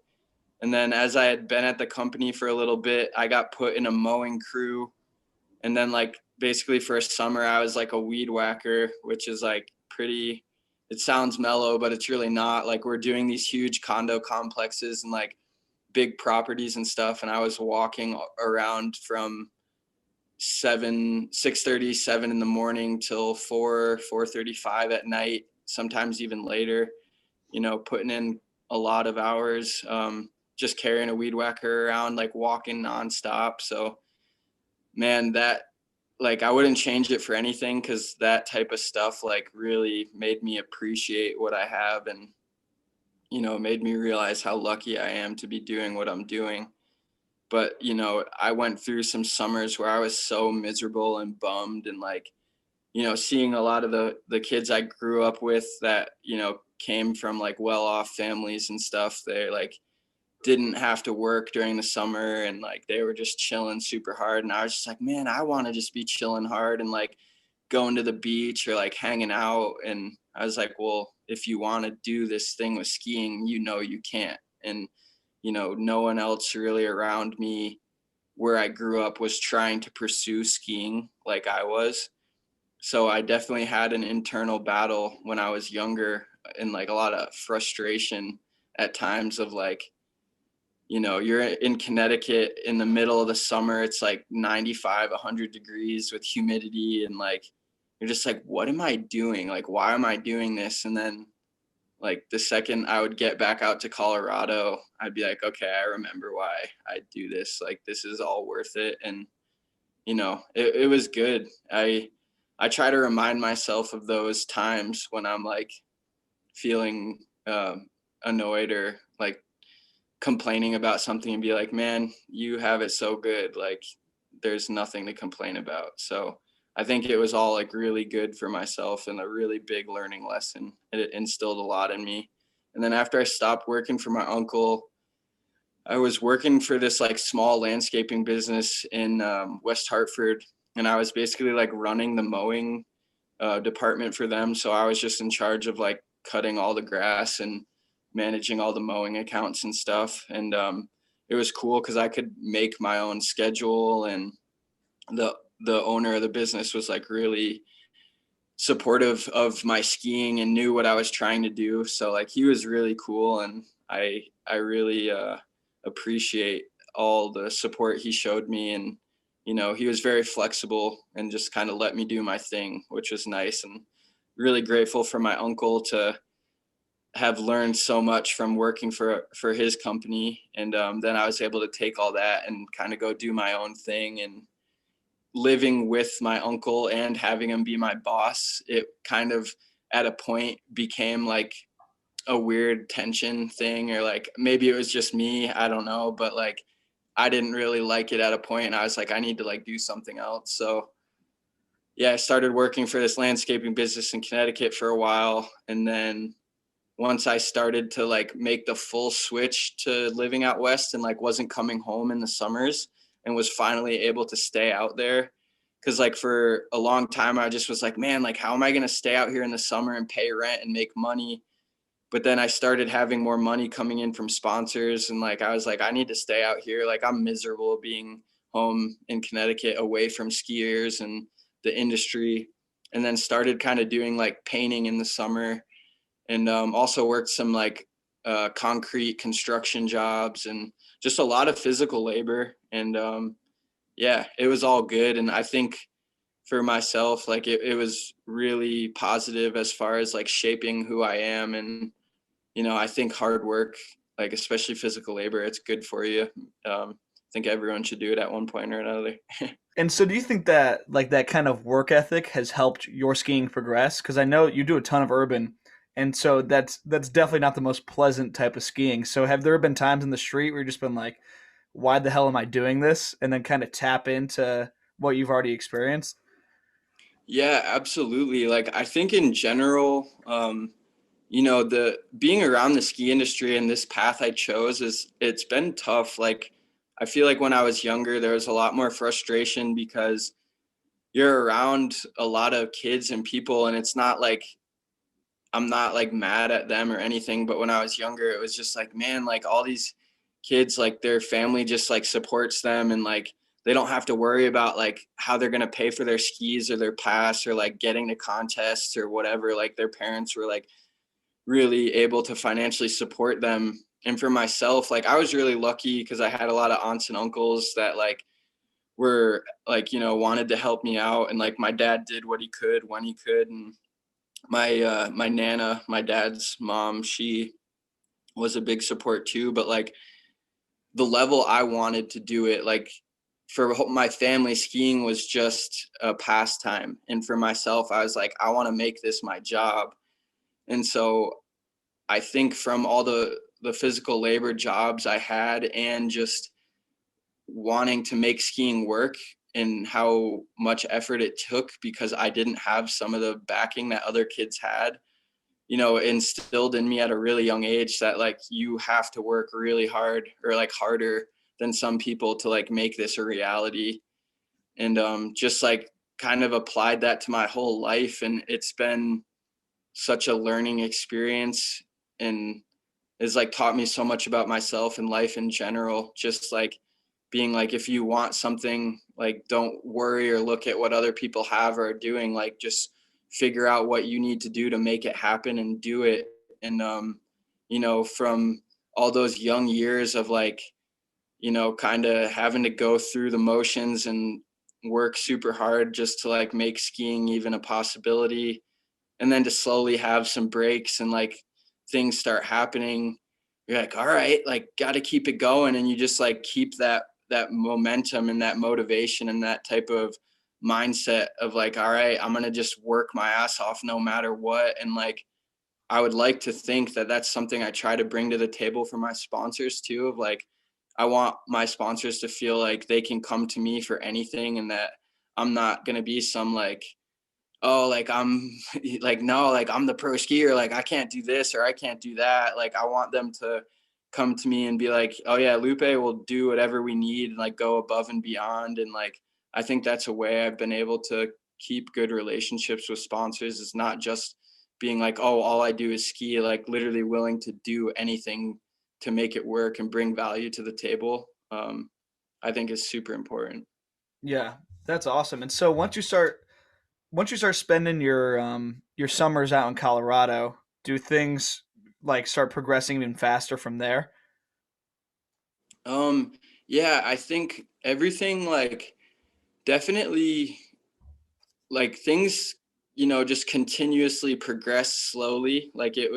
And then as I had been at the company for a little bit, I got put in a mowing crew. And then like basically for a summer, I was like a weed whacker, which is like pretty, it sounds mellow, but it's really not. Like we're doing these huge condo complexes and like big properties and stuff. And I was walking around from 6:30, 7 in the morning till 4:35 at night, sometimes even later, putting in a lot of hours, just carrying a weed whacker around, like walking nonstop. So man, that like I wouldn't change it for anything, because that type of stuff like really made me appreciate what I have, and made me realize how lucky I am to be doing what I'm doing. But I went through some summers where I was so miserable and bummed, and like seeing a lot of the kids I grew up with that came from like well off families and stuff. They like didn't have to work during the summer, and like they were just chilling super hard, and I was just like, man, I want to just be chilling hard and like going to the beach or like hanging out. And I was like, well, if you want to do this thing with skiing, you can't. And no one else really around me where I grew up was trying to pursue skiing like I was. So I definitely had an internal battle when I was younger, and like a lot of frustration at times of like, you're in Connecticut in the middle of the summer. It's like 95, 100 degrees with humidity. And like, you're just like, what am I doing? Like, why am I doing this? And then like the second I would get back out to Colorado, I'd be like, okay, I remember why I do this. Like, this is all worth it. And, it was good. I try to remind myself of those times when I'm like feeling annoyed or like complaining about something, and be like, man, you have it so good. Like there's nothing to complain about. So I think it was all like really good for myself and a really big learning lesson. It instilled a lot in me. And then after I stopped working for my uncle, I was working for this like small landscaping business in West Hartford, and I was basically like running the mowing department for them. So I was just in charge of like cutting all the grass and managing all the mowing accounts and stuff. And it was cool because I could make my own schedule, and the owner of the business was like really supportive of my skiing and knew what I was trying to do. So like he was really cool, and I really appreciate all the support he showed me. And he was very flexible and just kind of let me do my thing, which was nice. And really grateful for my uncle to have learned so much from working for his company. And then I was able to take all that and kind of go do my own thing. And living with my uncle and having him be my boss, it kind of at a point became like a weird tension thing, or like maybe it was just me, I don't know, but like I didn't really like it at a point, and I was like, I need to like do something else. So yeah, I started working for this landscaping business in Connecticut for a while. And then once I started to like make the full switch to living out west and like wasn't coming home in the summers, and was finally able to stay out there, because like for a long time I just was like, man, like how am I going to stay out here in the summer and pay rent and make money? But then I started having more money coming in from sponsors, and like I was like, I need to stay out here. Like I'm miserable being home in Connecticut away from skiers and the industry. And then started kind of doing like painting in the summer, and also worked some like concrete construction jobs and just a lot of physical labor. And yeah, it was all good. And I think for myself, like it was really positive as far as like shaping who I am. And I think hard work, like especially physical labor, it's good for you. think everyone should do it at one point or another. And so do you think that like that kind of work ethic has helped your skiing progress? Because I know you do a ton of urban, and so that's definitely not the most pleasant type of skiing. So have there been times in the street where you've just been like, why the hell am I doing this? And then kind of tap into what you've already experienced? Yeah, absolutely. Like I think in general, the being around the ski industry and this path I chose is it's been tough. Like I feel like when I was younger, there was a lot more frustration because you're around a lot of kids and people, and it's not like I'm not like mad at them or anything, but when I was younger, it was just like, man, like all these kids, like their family just like supports them, and like they don't have to worry about like how they're going to pay for their skis or their pass or like getting to contests or whatever. Like their parents were like really able to financially support them. And for myself, like I was really lucky because I had a lot of aunts and uncles that like were like, wanted to help me out, and like my dad did what he could when he could. And my nana, my dad's mom, she was a big support too. But like the level I wanted to do it, like for my family, skiing was just a pastime, and for myself, I was like, I want to make this my job. And so I think from all the physical labor jobs I had and just wanting to make skiing work and how much effort it took because I didn't have some of the backing that other kids had, instilled in me at a really young age that like you have to work really hard or like harder than some people to like make this a reality. And just like kind of applied that to my whole life. And it's been such a learning experience and has like taught me so much about myself and life in general. Just like being like, if you want something, like don't worry or look at what other people have or are doing, like just figure out what you need to do to make it happen and do it. And from all those young years of like, kind of having to go through the motions and work super hard just to like make skiing even a possibility, and then to slowly have some breaks and like things start happening, you're like, all right, like got to keep it going. And you just like keep that momentum and that motivation and that type of mindset of like, all right, I'm going to just work my ass off no matter what. And like I would like to think that that's something I try to bring to the table for my sponsors too, of like I want my sponsors to feel like they can come to me for anything, and that I'm not going to be some like, oh, like I'm like, no, like I'm the pro skier, like I can't do this or I can't do that. Like I want them to come to me and be like, oh yeah, Lupe will do whatever we need and like go above and beyond. And like I think that's a way I've been able to keep good relationships with sponsors. It's not just being like, oh, all I do is ski, like literally willing to do anything to make it work and bring value to the table. I think is super important. Yeah, that's awesome. And so once you start spending your summers out in Colorado, do things like start progressing even faster from there? Um, yeah, I think everything like definitely like things, just continuously progress slowly. Like it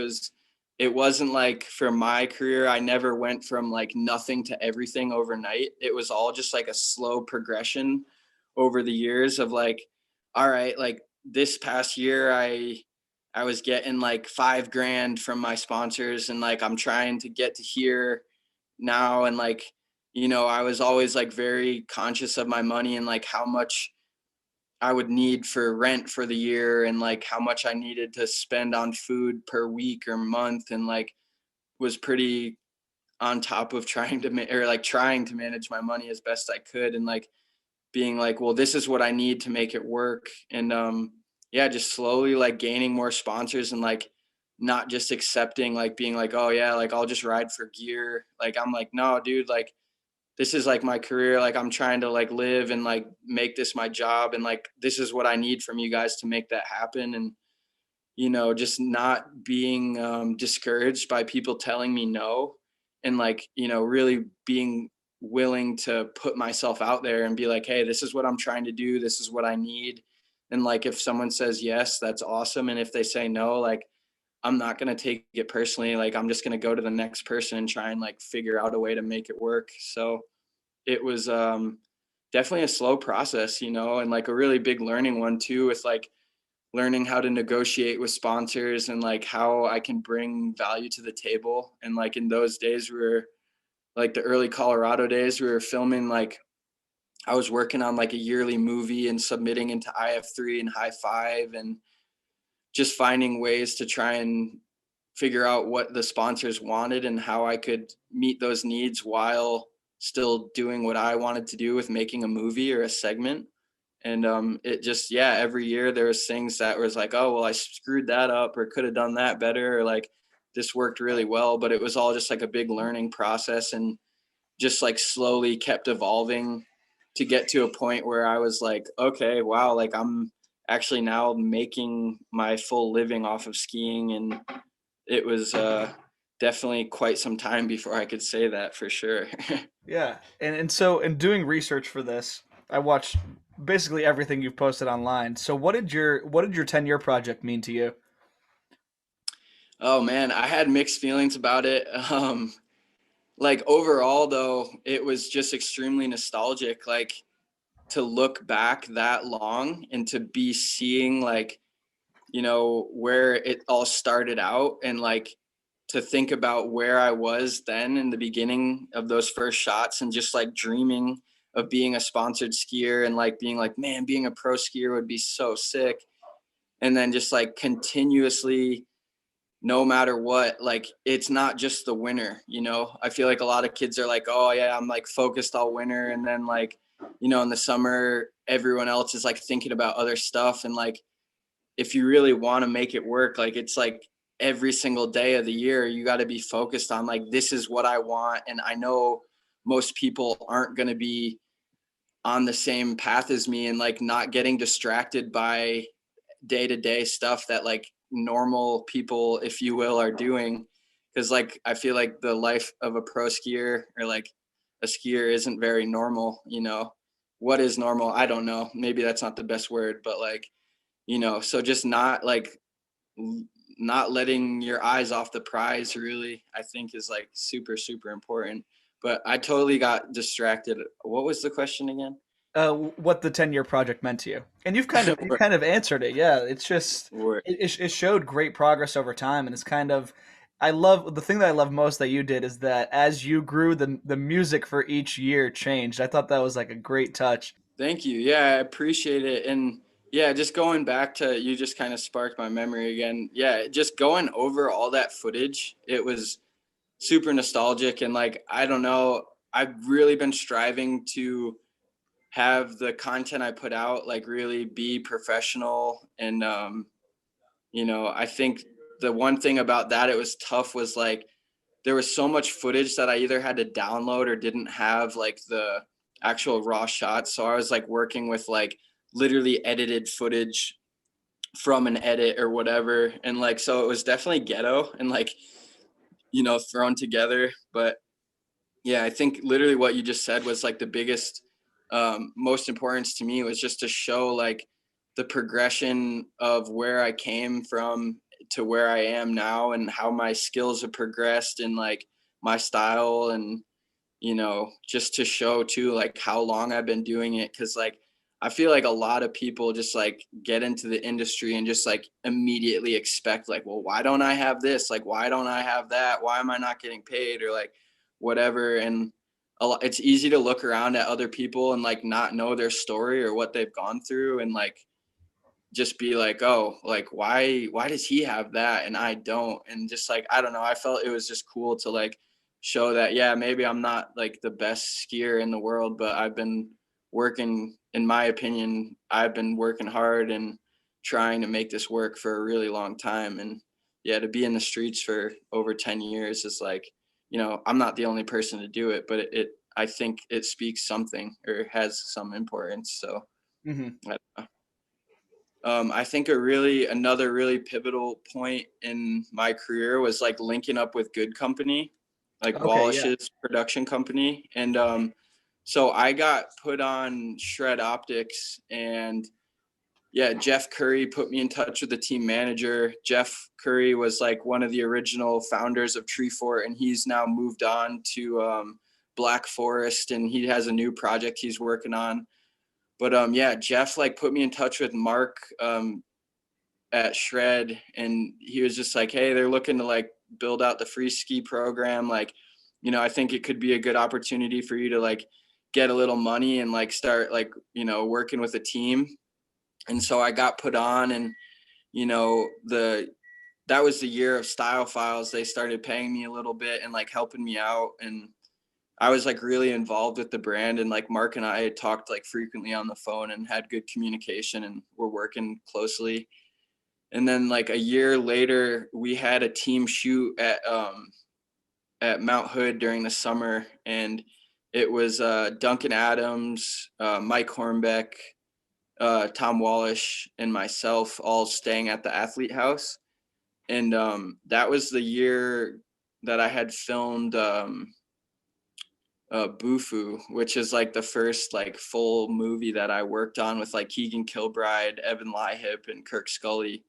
wasn't like for my career, I never went from like nothing to everything overnight. It was all just like a slow progression over the years of like, all right, like this past year I was getting like 5 grand from my sponsors, and like I'm trying to get to here now. And like, I was always like very conscious of my money and like how much I would need for rent for the year and like how much I needed to spend on food per week or month, and like was pretty on top of trying to manage my money as best I could, and like being like, well, this is what I need to make it work. And yeah, just slowly like gaining more sponsors and like not just accepting like being like, oh yeah, like I'll just ride for gear. Like I'm like, no, dude, like this is like my career. Like I'm trying to like live and like make this my job. And like, this is what I need from you guys to make that happen. And, just not being discouraged by people telling me no. And like, really being willing to put myself out there and be like, hey, this is what I'm trying to do. This is what I need. And like, if someone says yes, that's awesome. And if they say no, like, I'm not going to take it personally. Like, I'm just going to go to the next person and try and like figure out a way to make it work. So, it was definitely a slow process, you know, and like a really big learning one too, with like learning how to negotiate with sponsors and like how I can bring value to the table. And like in those days, we were like the early Colorado days, we were filming, like I was working on like a yearly movie and submitting into IF3 and High Five, and just finding ways to try and figure out what the sponsors wanted and how I could meet those needs while still doing what I wanted to do with making a movie or a segment. And it just, yeah, every year there was things that was like, oh, well, I screwed that up or could have done that better, or like this worked really well, but it was all just like a big learning process, and just like slowly kept evolving to get to a point where I was like, okay, wow, like I'm actually now making my full living off of skiing. And it was definitely quite some time before I could say that for sure. Yeah, and so in doing research for this, I watched basically everything you've posted online. So what did your 10-year project mean to you? Oh man, I had mixed feelings about it. Like overall though, it was just extremely nostalgic. Like to look back that long and to be seeing like, you know, where it all started out, and like to think about where I was then in the beginning of those first shots, and just like dreaming of being a sponsored skier, and like being like, man, being a pro skier would be so sick. And then just like continuously, no matter what, like it's not just the winter, you know. I feel like a lot of kids are like, oh yeah, I'm like focused all winter, and then like, you know, in the summer everyone else is like thinking about other stuff. And like if you really want to make it work, like it's like every single day of the year you got to be focused on like, this is what I want. And I know most people aren't going to be on the same path as me, and like not getting distracted by day-to-day stuff that like normal people, if you will, are doing. Because like I feel like the life of a pro skier, or like a skier, isn't very normal, you know. What is normal? I don't know, maybe that's not the best word, but like, you know, so just not like not letting your eyes off the prize, really, I think is like super super important. But I totally got distracted. What was the question again? What the 10-year project meant to you, and you've kind of answered it. Yeah, it's just Word. it showed great progress over time, and it's kind of I love the thing that I love most that you did is that as you grew, the music for each year changed. I thought that was like a great touch. Thank you. Yeah, I appreciate it. And yeah, just going back to, you just kind of sparked my memory again. Yeah, just going over all that footage, it was super nostalgic. And like, I don't know, I've really been striving to have the content I put out like really be professional. And you know, I think the one thing about that it was tough was like there was so much footage that I either had to download or didn't have like the actual raw shots. So I was like working with like literally edited footage from an edit or whatever. And like, so it was definitely ghetto and like, you know, thrown together. But yeah, I think literally what you just said was like the biggest, most importance to me was just to show like the progression of where I came from to where I am now, and how my skills have progressed, and like my style, and you know, just to show too like how long I've been doing it. Cause like I feel like a lot of people just like get into the industry and just like immediately expect like, well, why don't I have this? Like, why don't I have that? Why am I not getting paid, or like whatever? And it's easy to look around at other people and like not know their story or what they've gone through, and like just be like, oh, like why does he have that and I don't? And just like, I don't know, I felt it was just cool to like show that, yeah, maybe I'm not like the best skier in the world, but I've been working, in my opinion, I've been working hard and trying to make this work for a really long time. And yeah, to be in the streets for over 10 years is like, you know, I'm not the only person to do it, but it I think it speaks something or has some importance. So Hmm. I don't know. I think another really pivotal point in my career was like linking up with Good Company, like Okay, yeah. Wallish's production company. And so I got put on Shred Optics, and yeah, Jeff Curry put me in touch with the team manager. Jeff Curry was like one of the original founders of Treefort, and he's now moved on to Black Forest, and he has a new project he's working on. But yeah, Jeff like put me in touch with Mark at Shred, and he was just like, hey, they're looking to like build out the free ski program. Like, you know, I think it could be a good opportunity for you to like get a little money and like start like, you know, working with a team. And so I got put on, and, you know, that was the year of Style Files. They started paying me a little bit and like helping me out. And I was like really involved with the brand, and like Mark and I had talked like frequently on the phone and had good communication, and we're working closely. And then like a year later, we had a team shoot at Mount Hood during the summer, and it was Duncan Adams, Mike Hornbeck, Tom Wallisch, and myself all staying at the Athlete House. And that was the year that I had filmed Bufu, which is like the first like full movie that I worked on with like Keegan Kilbride, Evan Lyhip, and Kirk Scully.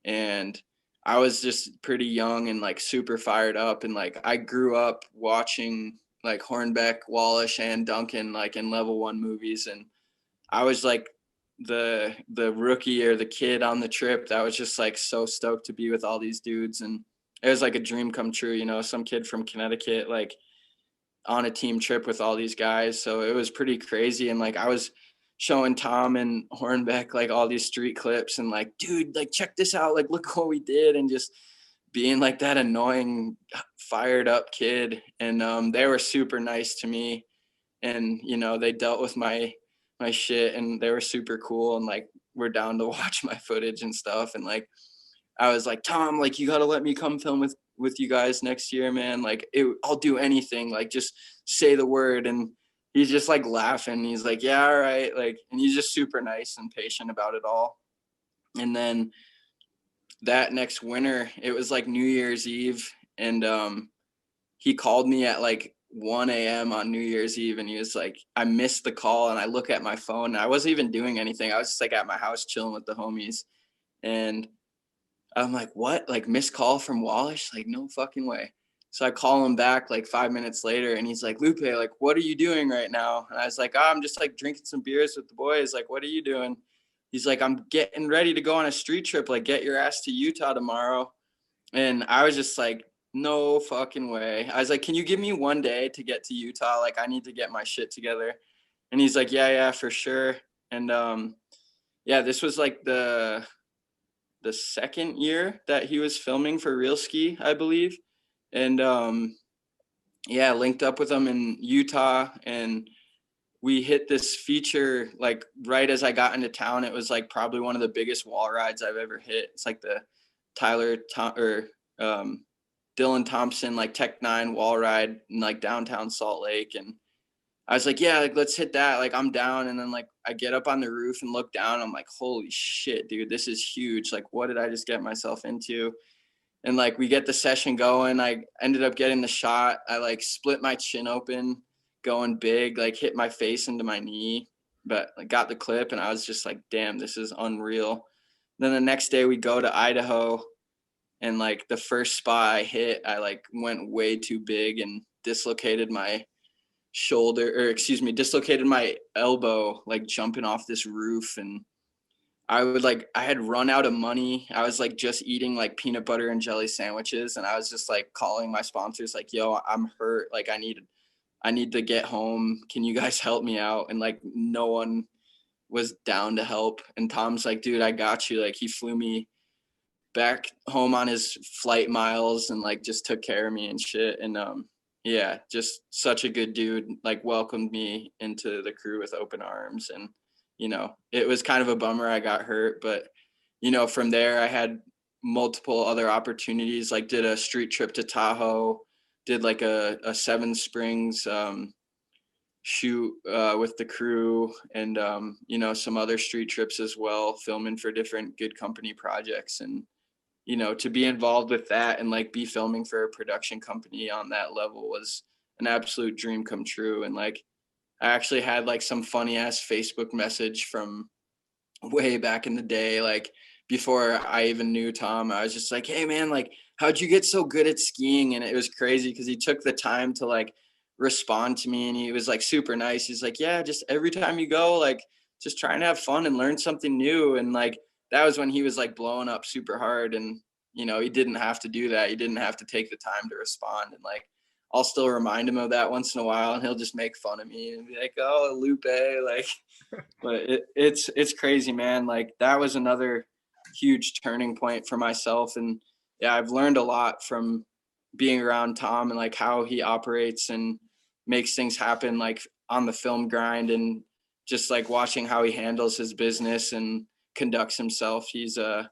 And I was just pretty young and like super fired up, and like I grew up watching like Hornbeck, Wallisch, and Duncan like in level 1 movies, and I was like the rookie or the kid on the trip that was just like so stoked to be with all these dudes. And it was like a dream come true, you know, some kid from Connecticut like on a team trip with all these guys. So it was pretty crazy. And like I was showing Tom and Hornbeck like all these street clips, and like, dude, like check this out, like look what we did, and just being like that annoying fired up kid. And they were super nice to me, and you know, they dealt with my shit, and they were super cool, and like we're down to watch my footage and stuff. And like I was like, Tom, like you got to let me come film with you guys next year, man. Like I'll do anything, like just say the word. And he's just like laughing. He's like, yeah, all right. Like, and he's just super nice and patient about it all. And then that next winter, it was like New Year's Eve, and he called me at like 1 a.m. on New Year's Eve, and he was like, I missed the call. And I look at my phone, and I wasn't even doing anything. I was just like at my house chilling with the homies. And I'm like, what? Like missed call from Wallisch? Like, no fucking way. So I call him back like 5 minutes later, and he's like, Lupe, like, what are you doing right now? And I was like, oh, I'm just like drinking some beers with the boys. Like, what are you doing? He's like, I'm getting ready to go on a street trip. Like, get your ass to Utah tomorrow. And I was just like, no fucking way. I was like, can you give me 1 day to get to Utah? Like, I need to get my shit together. And he's like, yeah, for sure. And yeah, this was like the second year that he was filming for Real Ski, I believe. And yeah, linked up with him in Utah, and we hit this feature like right as I got into town. It was like probably one of the biggest wall rides I've ever hit. It's like the Dylan Thompson like Tech 9 wall ride in like downtown Salt Lake. And I was like, yeah, like let's hit that. Like I'm down. And then like I get up on the roof and look down. I'm like, holy shit, dude, this is huge. Like, what did I just get myself into? And like we get the session going. I ended up getting the shot. I like split my chin open, going big, like hit my face into my knee, but I got the clip, and I was just like, damn, this is unreal. Then the next day we go to Idaho, and like the first spot I hit, I like went way too big and dislocated my dislocated my elbow, like jumping off this roof. And I had run out of money. I was like just eating like peanut butter and jelly sandwiches. And I was just like calling my sponsors like, yo, I'm hurt. Like I need to get home. Can you guys help me out? And like no one was down to help. And Tom's like, dude, I got you. Like he flew me back home on his flight miles and like just took care of me and shit. And yeah, just such a good dude, like welcomed me into the crew with open arms. And you know, it was kind of a bummer I got hurt, but you know, from there I had multiple other opportunities, like did a street trip to Tahoe, did like a Seven Springs shoot with the crew, and you know, some other street trips as well, filming for different good company projects. And you know, to be involved with that and like be filming for a production company on that level was an absolute dream come true. And like I actually had like some funny ass Facebook message from way back in the day, like before I even knew Tom. I was just like, hey man, like how'd you get so good at skiing? And it was crazy because he took the time to like respond to me, and he was like super nice. He's like, yeah, just every time you go, like just try and have fun and learn something new. And like that was when he was like blowing up super hard, and he didn't have to do that. He didn't have to take the time to respond. And like I'll still remind him of that once in a while, and he'll just make fun of me and be like, oh, Lupe, like. But it's crazy, man. Like that was another huge turning point for myself. And yeah, I've learned a lot from being around Tom and like how he operates and makes things happen, like on the film grind, and just like watching how he handles his business and conducts himself. He's a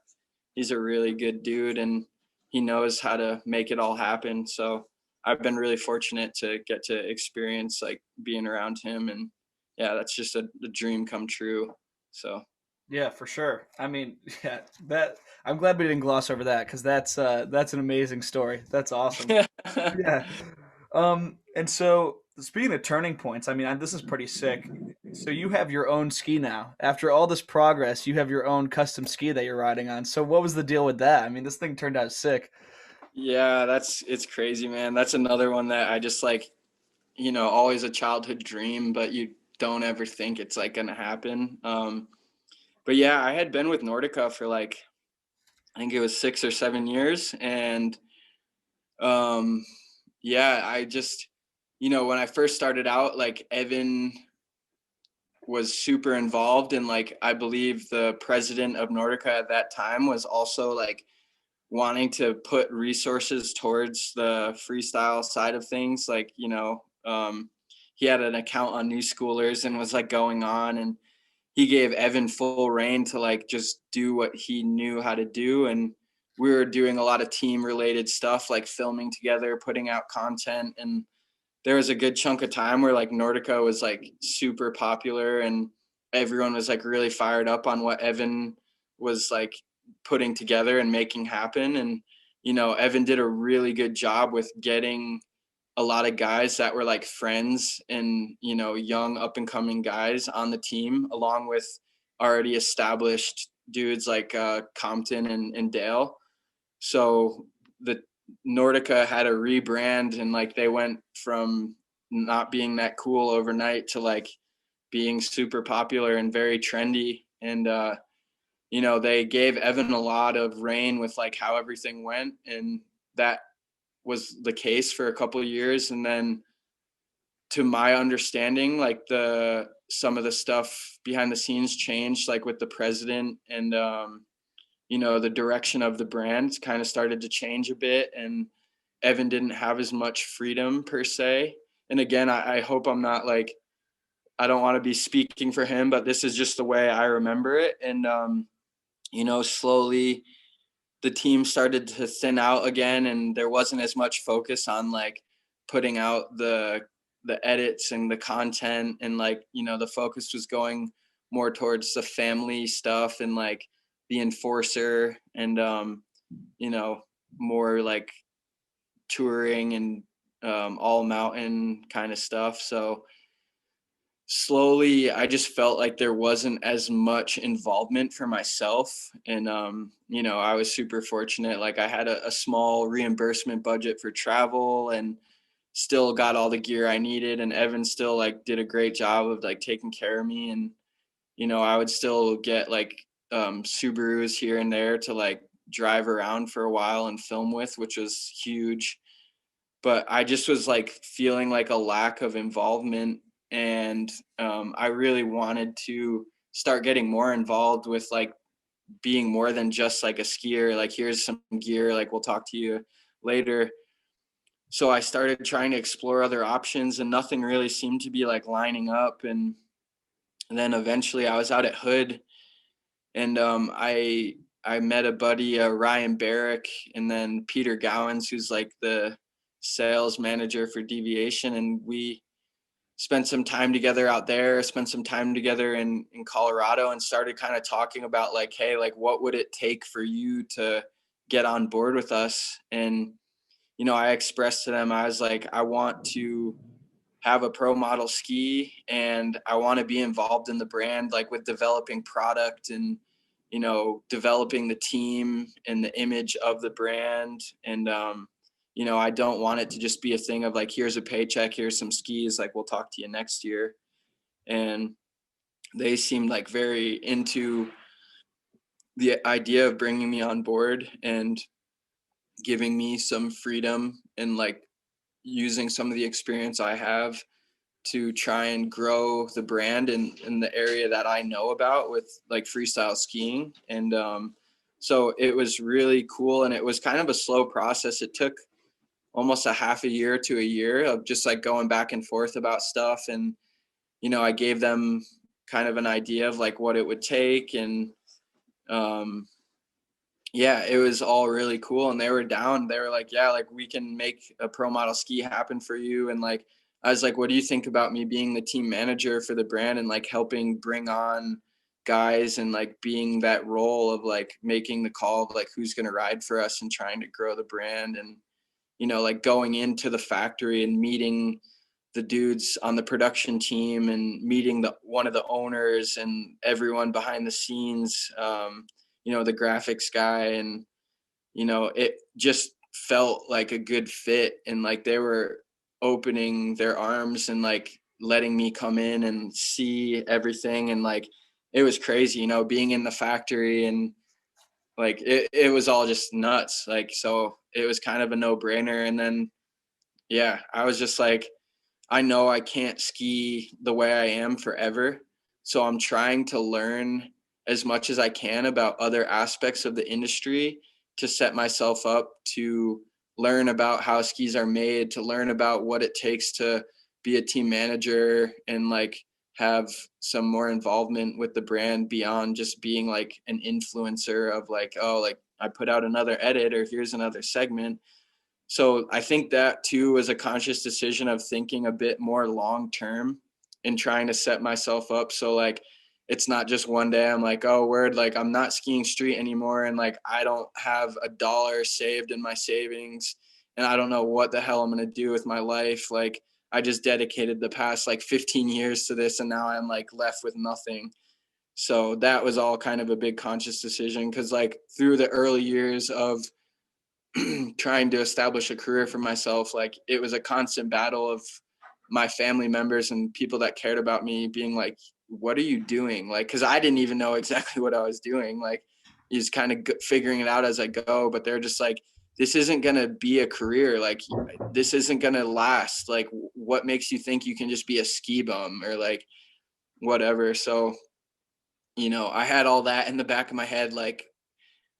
really good dude, and he knows how to make it all happen. So I've been really fortunate to get to experience like being around him, and yeah, that's just a dream come true. So Yeah, for sure. I mean, yeah, that I'm glad we didn't gloss over that because that's an amazing story. That's awesome. Yeah. And so speaking of turning points, I mean, this is pretty sick. So you have your own ski now. After all this progress, you have your own custom ski that you're riding on. So what was the deal with that? I mean, this thing turned out sick. yeah, it's crazy, man. That's another one that I just like, always a childhood dream, but you don't ever think it's like gonna happen. But yeah, I had been with Nordica for like I think it was 6 or 7 years, and um, yeah, I just when I first started out, like Evan was super involved, and like I believe the president of Nordica at that time was also like wanting to put resources towards the freestyle side of things. Like he had an account on New Schoolers and was like going on, and he gave Evan full reign to like just do what he knew how to do. And we were doing a lot of team related stuff, like filming together, putting out content. And there was a good chunk of time where like Nordica was like super popular, and everyone was like really fired up on what Evan was like putting together and making happen. And Evan did a really good job with getting a lot of guys that were like friends and young up and coming guys on the team, along with already established dudes like Compton and Dale. So the Nordica had a rebrand, and like they went from not being that cool overnight to like being super popular and very trendy. And they gave Evan a lot of reign with like how everything went, and that was the case for a couple of years. And then to my understanding, like some of the stuff behind the scenes changed, like with the president, and the direction of the brand kind of started to change a bit, and Evan didn't have as much freedom per se. And again, I hope I'm not like, I don't want to be speaking for him, but this is just the way I remember it. And slowly the team started to thin out again, and there wasn't as much focus on like putting out the edits and the content, and like the focus was going more towards the family stuff and like the enforcer, and more like touring and all mountain kind of stuff. So slowly I just felt like there wasn't as much involvement for myself. And I was super fortunate. Like I had a small reimbursement budget for travel, and still got all the gear I needed, and Evan still like did a great job of like taking care of me. And I would still get like Subarus here and there to like drive around for a while and film with, which was huge. But I just was like feeling like a lack of involvement, and I really wanted to start getting more involved with like being more than just like a skier. Like here's some gear, like we'll talk to you later. So I started trying to explore other options, and nothing really seemed to be like lining up. And then eventually I was out at Hood, and I met a buddy, Ryan Barrick, and then Peter Gowans, who's like the sales manager for Deviation, and we spent some time together out there, spent some time together in Colorado, and started kind of talking about like, hey, like what would it take for you to get on board with us? And I expressed to them, I was like, I want to have a pro model ski, and I want to be involved in the brand, like with developing product and developing the team and the image of the brand. And you know, I don't want it to just be a thing of like, here's a paycheck, here's some skis, like we'll talk to you next year. And they seemed like very into the idea of bringing me on board and giving me some freedom and like using some of the experience I have to try and grow the brand in the area that I know about with like freestyle skiing. And so it was really cool. And it was kind of a slow process. It took almost a half a year to a year of just like going back and forth about stuff. And, you know, I gave them kind of an idea of like what it would take. And yeah, it was all really cool. And they were down. They were like, yeah, like we can make a pro model ski happen for you. And like, I was like, what do you think about me being the team manager for the brand and like helping bring on guys and like being that role of like making the call of like who's going to ride for us and trying to grow the brand. And, you know, like going into the factory and meeting the dudes on the production team and meeting one of the owners and everyone behind the scenes, you know, the graphics guy. And, you know, it just felt like a good fit. And like they were opening their arms and like letting me come in and see everything. And like, it was crazy, you know, being in the factory and like, it was all just nuts. Like, so it was kind of a no brainer. And then, yeah, I was just like, I know I can't ski the way I am forever. So I'm trying to learn as much as I can about other aspects of the industry to set myself up to learn about how skis are made, to learn about what it takes to be a team manager and like have some more involvement with the brand beyond just being like an influencer of like, oh, like I put out another edit or here's another segment. So I think that too was a conscious decision of thinking a bit more long term and trying to set myself up. So like, it's not just one day I'm like, oh, word, like I'm not skiing street anymore. And like, I don't have $1 saved in my savings and I don't know what the hell I'm going to do with my life. Like I just dedicated the past like 15 years to this and now I'm like left with nothing. So that was all kind of a big conscious decision. Cause like through the early years of trying to establish a career for myself, like it was a constant battle of my family members and people that cared about me being like, what are you doing? Like, cause I didn't even know exactly what I was doing. Like, just kind of figuring it out as I go, but they're just like, this isn't going to be a career. Like, this isn't going to last. Like, what makes you think you can just be a ski bum or like whatever? So, you know, I had all that in the back of my head, like,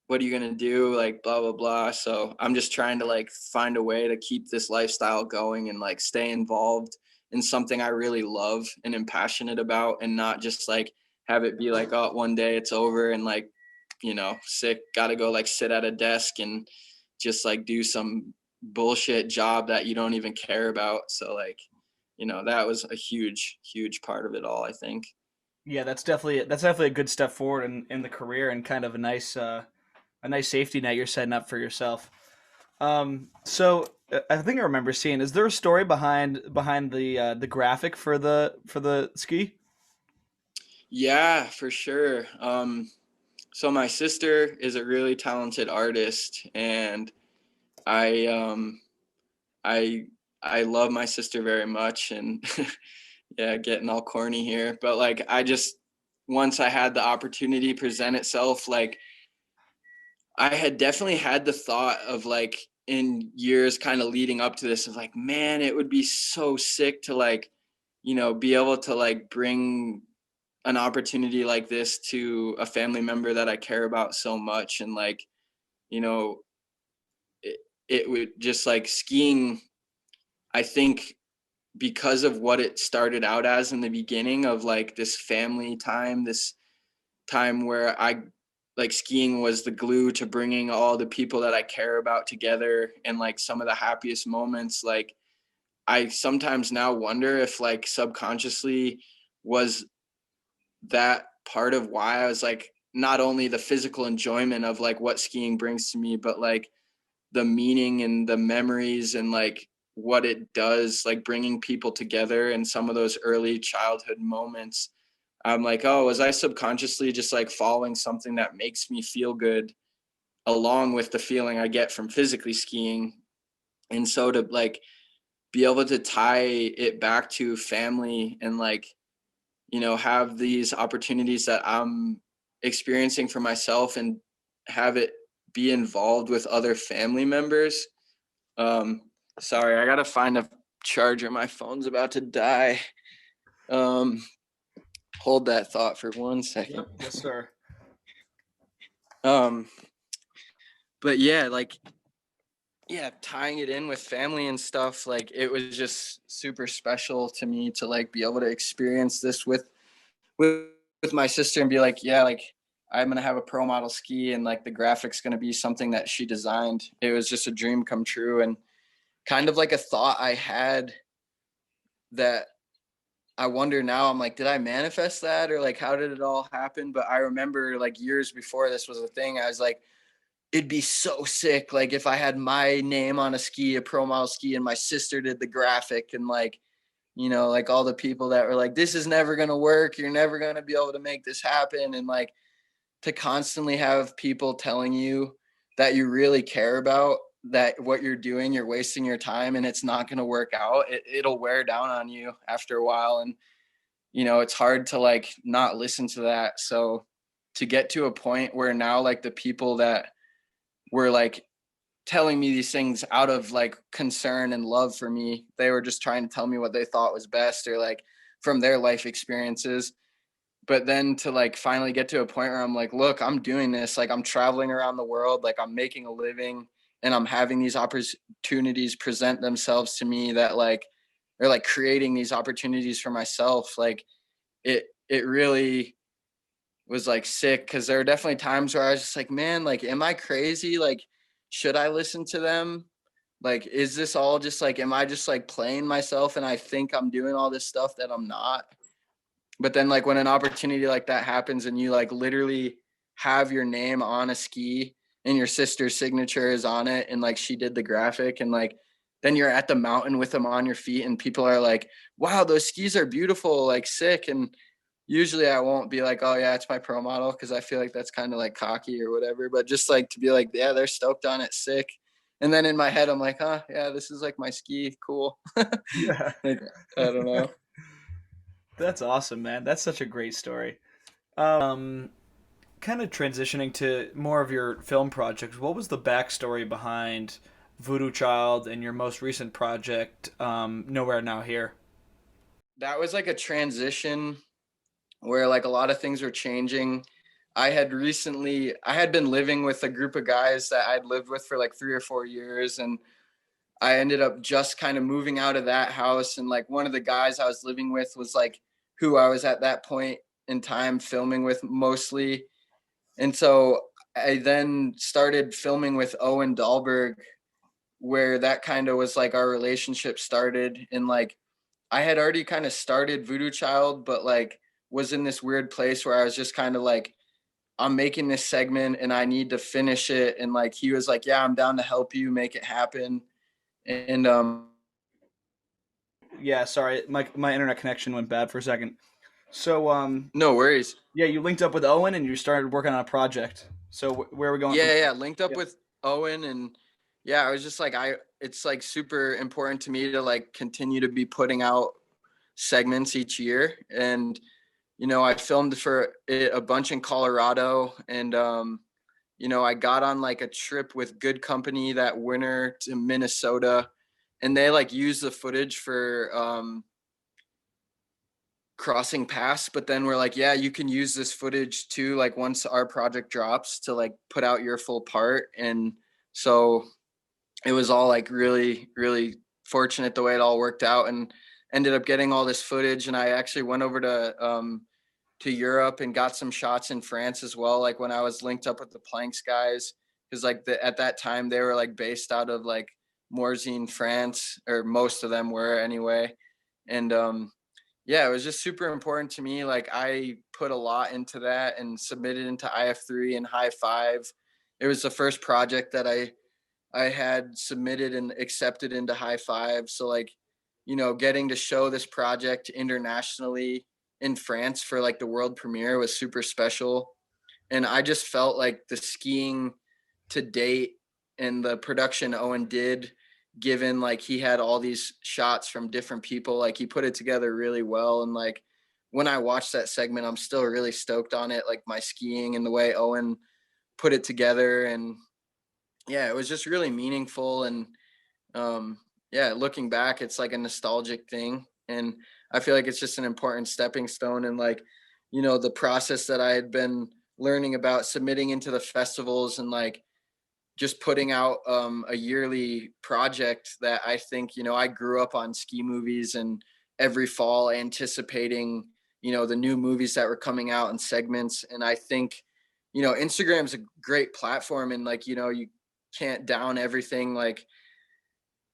what are you going to do? Like, blah, blah, blah. So I'm just trying to like find a way to keep this lifestyle going and like stay involved in something I really love and am passionate about and not just like have it be like, oh, one day it's over and like, you know, sick, got to go like sit at a desk and just like do some bullshit job that you don't even care about. So like, you know, that was a huge, huge part of it all, I think. Yeah, that's definitely a good step forward in the career and kind of a nice safety net you're setting up for yourself. So I think I remember seeing. Is there a story behind the graphic for the ski? Yeah, for sure. So my sister is a really talented artist, and I um, I I love my sister very much, and yeah, getting all corny here, but like I just once I had the opportunity present itself, like I had definitely had the thought of like in years kind of leading up to this of like, man, it would be so sick to like, you know, be able to like bring an opportunity like this to a family member that I care about so much. And like, you know, it, it would just like skiing, I think because of what it started out as in the beginning of like this family time, this time where I like skiing was the glue to bringing all the people that I care about together and like some of the happiest moments. Like I sometimes now wonder if like subconsciously was that part of why I was like not only the physical enjoyment of like what skiing brings to me, but like the meaning and the memories and like what it does, like bringing people together and some of those early childhood moments. I'm like, oh, was I subconsciously just like following something that makes me feel good along with the feeling I get from physically skiing? And so to like be able to tie it back to family and like, you know, have these opportunities that I'm experiencing for myself and have it be involved with other family members. Sorry, I gotta find a charger. My phone's about to die. Hold that thought for 1 second. Yep. Yes, sir. But yeah, like, yeah, tying it in with family and stuff, like it was just super special to me to like be able to experience this with my sister and be like, yeah, like I'm gonna have a pro model ski and like the graphics gonna be something that she designed. It was just a dream come true and kind of like a thought I had that I wonder now, I'm like, did I manifest that or like how did it all happen? But I remember like years before this was a thing, I was like, it'd be so sick like if I had my name on a ski, a pro model ski, and my sister did the graphic, and like, you know, like all the people that were like, this is never going to work, you're never going to be able to make this happen. And like to constantly have people telling you that you really care about that what you're doing, you're wasting your time and it's not going to work out, it'll wear down on you after a while. And you know, it's hard to like not listen to that. So to get to a point where now like the people that were like telling me these things out of like concern and love for me, they were just trying to tell me what they thought was best or like from their life experiences. But then to like finally get to a point where I'm like, look, I'm doing this, like I'm traveling around the world, like I'm making a living and I'm having these opportunities present themselves to me that like or like creating these opportunities for myself. Like it really was like sick, because there are definitely times where I was just like, man, like am I crazy? Like should I listen to them? Like is this all just like, am I just like playing myself and I think I'm doing all this stuff that I'm not? But then like when an opportunity like that happens and you like literally have your name on a ski and your sister's signature is on it and like she did the graphic, and like then you're at the mountain with them on your feet and people are like, wow, those skis are beautiful, like sick. And usually I won't be like, oh yeah, it's my pro model, because I feel like that's kind of like cocky or whatever. But just like to be like, yeah, they're stoked on it, sick. And then in my head I'm like, huh, yeah, this is like my ski, cool. Yeah. Like, I don't know. That's awesome, man. That's such a great story. Um, Kind of transitioning to more of your film projects. What was the backstory behind Voodoo Child and your most recent project, Nowhere Now Here? That was like a transition where like a lot of things were changing. I had been living with a group of guys that I'd lived with for like 3 or 4 years, and I ended up just kind of moving out of that house. And like one of the guys I was living with was like who I was at that point in time filming with mostly. And so I then started filming with Owen Dahlberg, where that kind of was like our relationship started. And like I had already kind of started Voodoo Child, but like was in this weird place where I was just kind of like, I'm making this segment and I need to finish it. And like he was like, yeah, I'm down to help you make it happen. And Yeah, sorry, my internet connection went bad for a second. So, no worries. yeah, you linked up with Owen and you started working on a project. So, where are we going from? Yeah, linked up Yeah. with Owen, and yeah, I was just like, it's like super important to me to like continue to be putting out segments each year. And you know, I filmed for a bunch in Colorado, and you know, I got on like a trip with Good Company that winter to Minnesota, and they like used the footage for Crossing Pass. But then we're like, yeah, you can use this footage too, like once our project drops, to like put out your full part. And so it was all like really, really fortunate the way it all worked out, and ended up getting all this footage. And I actually went over to Europe and got some shots in France as well, like when I was linked up with the Planks guys, because like at that time they were like based out of like Morzine, France, or most of them were anyway. And yeah, it was just super important to me. Like I put a lot into that and submitted into IF3 and High Five. It was the first project that I had submitted and accepted into High Five. So like, you know, getting to show this project internationally in France for like the world premiere was super special. And I just felt like the skiing to date and the production Owen did given like he had all these shots from different people. Like he put it together really well. And like when I watched that segment, I'm still really stoked on it. Like my skiing and the way Owen put it together. And yeah, it was just really meaningful. And yeah, looking back, it's like a nostalgic thing. And I feel like it's just an important stepping stone. And like, you know, the process that I had been learning about submitting into the festivals and like just putting out a yearly project that I think, you know, I grew up on ski movies and every fall anticipating, you know, the new movies that were coming out in segments. And I think, you know, Instagram's a great platform and like, you know, you can't down everything. Like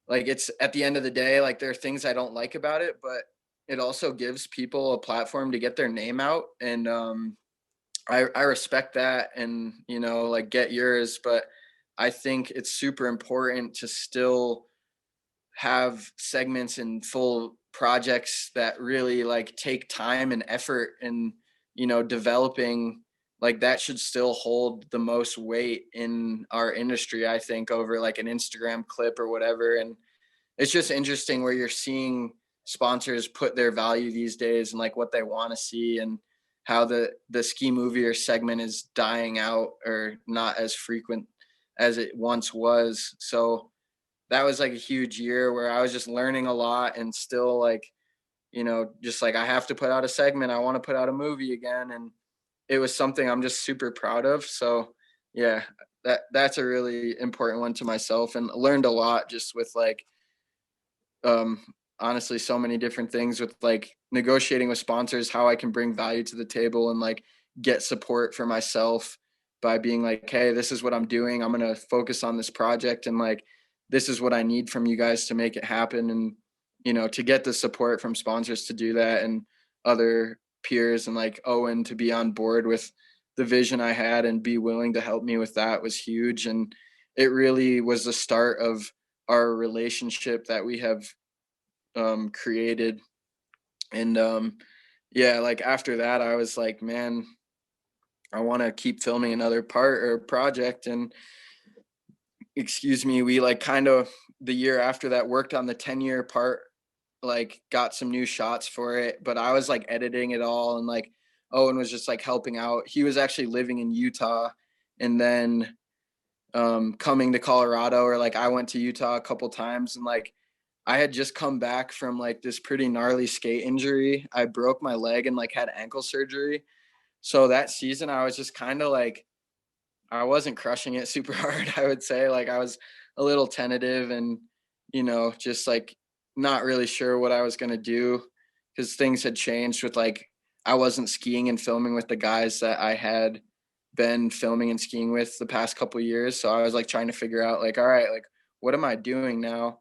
it's at the end of the day, like there are things I don't like about it, but it also gives people a platform to get their name out. And I respect that and, you know, like get yours, but I think it's super important to still have segments and full projects that really like take time and effort and, you know, developing like that should still hold the most weight in our industry, I think, over like an Instagram clip or whatever. And it's just interesting where you're seeing sponsors put their value these days and like what they want to see and how the ski movie or segment is dying out or not as frequent as it once was. So that was like a huge year where I was just learning a lot and still like, you know, just like I have to put out a segment, I want to put out a movie again. And it was something I'm just super proud of. So yeah, that's a really important one to myself and learned a lot just with like um honestly so many different things with like negotiating with sponsors, how I can bring value to the table and like get support for myself by being like, hey, this is what I'm doing, I'm going to focus on this project and like this is what I need from you guys to make it happen. And you know, to get the support from sponsors to do that and other peers and like Owen to be on board with the vision I had and be willing to help me with that was huge. And it really was the start of our relationship that we have created. And yeah, like after that, I was like, man, I want to keep filming another part or project. And excuse me, we like kind of the year after that worked on the 10-year part, like got some new shots for it, but I was like editing it all. And like Owen was just like helping out. He was actually living in Utah and then coming to Colorado, or like I went to Utah a couple times and like I had just come back from like this pretty gnarly skate injury. I broke my leg and like had ankle surgery. So that season I was just kind of like I wasn't crushing it super hard, I would say. Like I was a little tentative and you know, just like not really sure what I was going to do cuz things had changed with like I wasn't skiing and filming with the guys that I had been filming and skiing with the past couple of years. So I was like trying to figure out like, all right, like what am I doing now?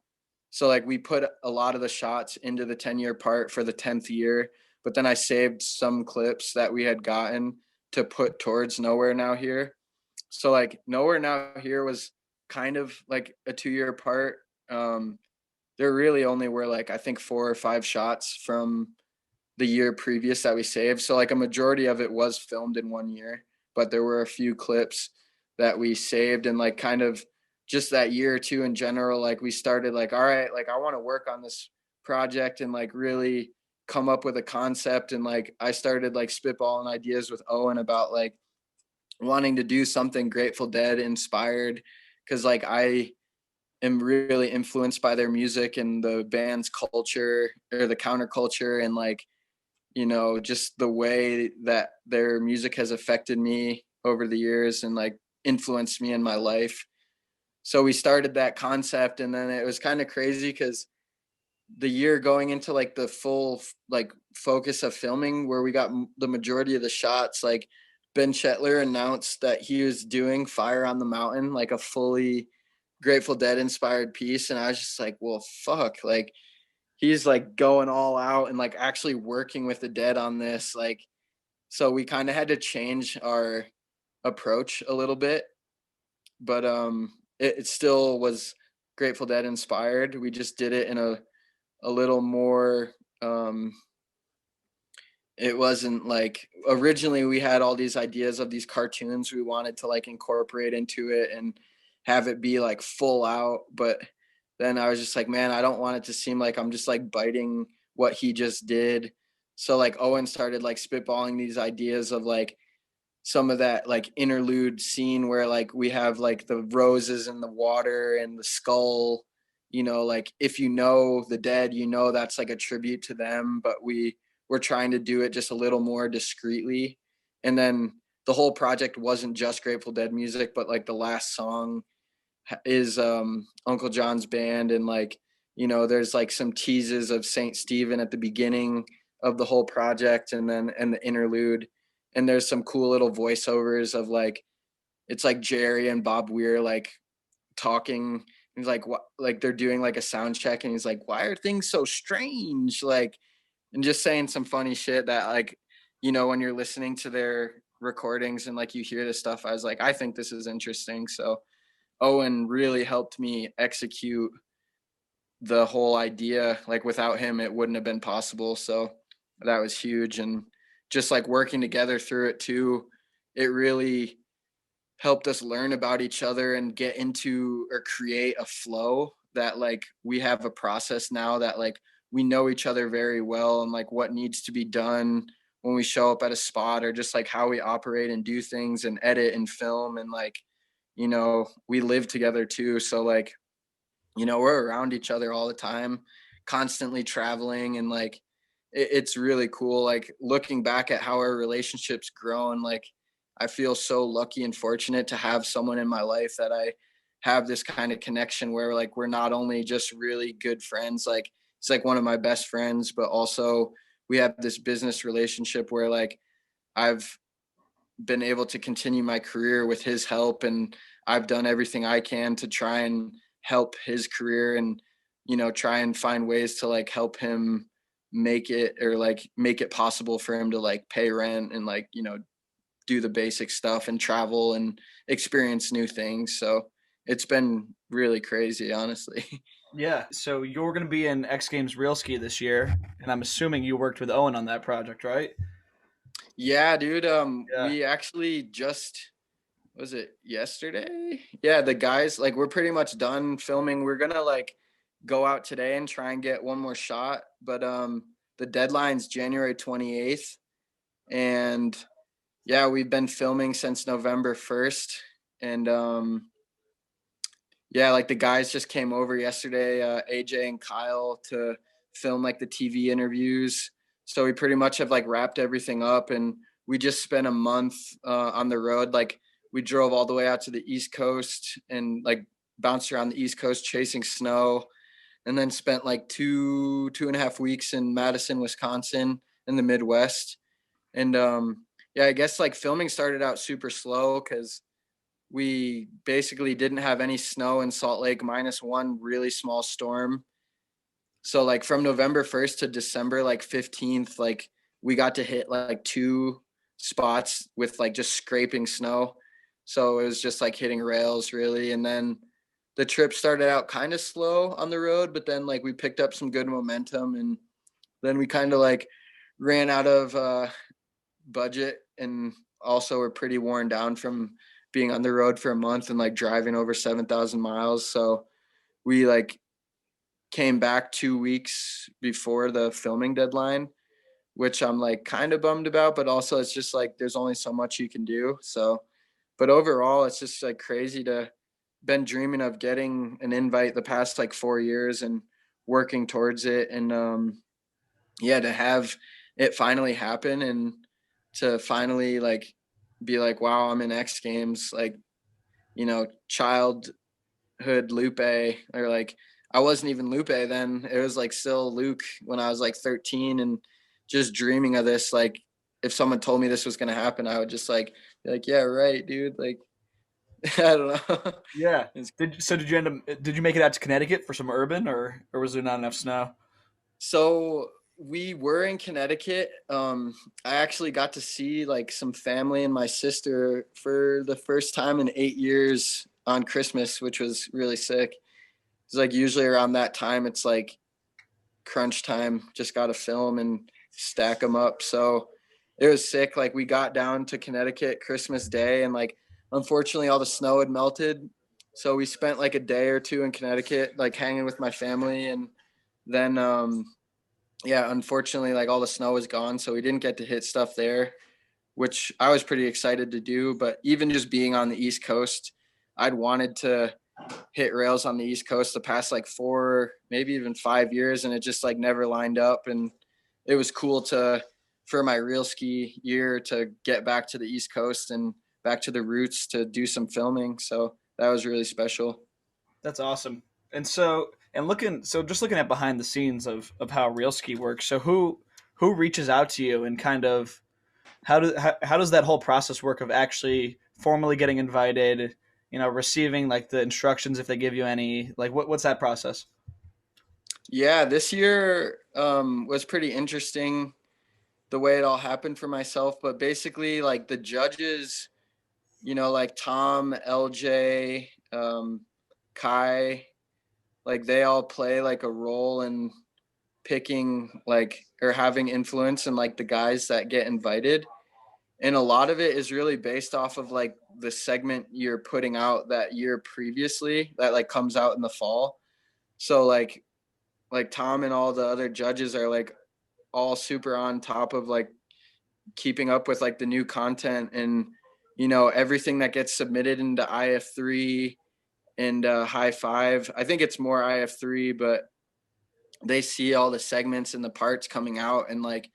So like we put a lot of the shots into the 10-year part for the 10th year, but then I saved some clips that we had gotten to put towards Nowhere Now Here. So like Nowhere Now Here was kind of like a 2-year part. There really only were like I think 4 or 5 shots from the year previous that we saved. So like a majority of it was filmed in 1 year, but there were a few clips that we saved and like kind of just that year or two in general, like we started like, all right, like I want to work on this project and like really come up with a concept. And like I started like spitballing ideas with Owen about like wanting to do something Grateful Dead inspired. Cause like I am really influenced by their music and the band's culture or the counterculture and like, you know, just the way that their music has affected me over the years and like influenced me in my life. So we started that concept and then it was kind of crazy because the year going into like the full like focus of filming where we got the majority of the shots, like Ben Shetler announced that he was doing Fire on the Mountain, like a fully Grateful Dead inspired piece. And I was just like, well, fuck, like he's like going all out and like actually working with the Dead on this. Like, so we kind of had to change our approach a little bit, but it still was Grateful Dead inspired. We just did it in a little more it wasn't like originally we had all these ideas of these cartoons we wanted to like incorporate into it and have it be like full out, but then I was just like, man, I don't want it to seem like I'm just like biting what he just did. So like Owen started like spitballing these ideas of like some of that like interlude scene where like we have like the roses and the water and the skull, like if you know the dead, that's like a tribute to them, but we're trying to do it just a little more discreetly. And then the whole project wasn't just Grateful Dead music, but like the last song is Uncle John's band, and like there's like some teases of Saint Stephen at the beginning of the whole project, and the interlude, and there's some cool little voiceovers of like it's like Jerry and Bob Weir like talking. He's like, what, like they're doing like a sound check, and he's like, why are things so strange, like, and just saying some funny shit that like when you're listening to their recordings and like you hear this stuff, I was like, I think this is interesting. So Owen really helped me execute the whole idea. Like without him, it wouldn't have been possible. So that was huge. And just like working together through it too, it really helped us learn about each other and get into or create a flow that like we have a process now that like we know each other very well, and like what needs to be done when we show up at a spot, or just like how we operate and do things and edit and film. And like we live together too, so like we're around each other all the time, constantly traveling, and like it's really cool like looking back at how our relationship's grown. Like I feel so lucky and fortunate to have someone in my life that I have this kind of connection where like we're not only just really good friends, like it's like one of my best friends, but also we have this business relationship where like I've been able to continue my career with his help, and I've done everything I can to try and help his career, and try and find ways to like help him make it, or like make it possible for him to like pay rent and like do the basic stuff and travel and experience new things. So it's been really crazy, honestly. Yeah, so you're going to be in X Games Real Ski this year, and I'm assuming you worked with Owen on that project, right? Yeah, dude. Yeah. We actually just, was it yesterday? Yeah, the guys, like we're pretty much done filming. We're gonna like go out today and try and get one more shot, but the deadline's January 28th, and yeah, we've been filming since November 1st, and yeah, like the guys just came over yesterday, AJ and Kyle, to film like the TV interviews. So we pretty much have like wrapped everything up, and we just spent a month on the road. Like we drove all the way out to the East Coast and like bounced around the East Coast chasing snow, and then spent like 2.5 weeks in Madison, Wisconsin, in the Midwest. And yeah, I guess like filming started out super slow because we basically didn't have any snow in Salt Lake, minus one really small storm. So like from November 1st to December like 15th, like we got to hit like two spots with like just scraping snow. So it was just like hitting rails really. And then the trip started out kind of slow on the road, but then like we picked up some good momentum, and then we kind of like ran out of budget, and also we're pretty worn down from being on the road for a month and like driving over 7,000 miles. So we like came back 2 weeks before the filming deadline, which I'm like kind of bummed about, but also it's just like there's only so much you can do. So, but overall, it's just like crazy to been dreaming of getting an invite the past like 4 years and working towards it. And yeah, to have it finally happen, and to finally like be like, wow, I'm in X Games, like, childhood Lupe, or like I wasn't even Lupe then. It was like still Luke when I was like 13, and just dreaming of this. Like if someone told me this was gonna happen, I would just like be like, yeah, right, dude. Like I don't know. Yeah. It's, Did you end up did you make it out to Connecticut for some urban, or was there not enough snow? so we were in Connecticut. I actually got to see like some family and my sister for the first time in 8 years on Christmas, which was really sick. It's like usually around that time, it's like crunch time. Just got to film and stack them up. So it was sick. Like we got down to Connecticut Christmas Day, and like unfortunately all the snow had melted. So we spent like a day or two in Connecticut, like hanging with my family. And then, yeah, unfortunately, like all the snow was gone. So we didn't get to hit stuff there, which I was pretty excited to do. But even just being on the East Coast, I'd wanted to hit rails on the East Coast the past like 4, maybe even 5 years. And it just like never lined up. And it was cool for my real ski year to get back to the East Coast and back to the roots to do some filming. So that was really special. That's awesome. And just looking at behind the scenes of how real ski works. So who reaches out to you and kind of how does that whole process work of actually formally getting invited, receiving like the instructions if they give you any, like what's that process? Yeah, this year was pretty interesting the way it all happened for myself. But basically, like the judges, like Tom, LJ, Kai, like they all play like a role in picking like or having influence in like the guys that get invited. And a lot of it is really based off of like the segment you're putting out that year previously that like comes out in the fall. So like Tom and all the other judges are like all super on top of like keeping up with like the new content and everything that gets submitted into IF3 and High Five. I think it's more IF3, but they see all the segments and the parts coming out and like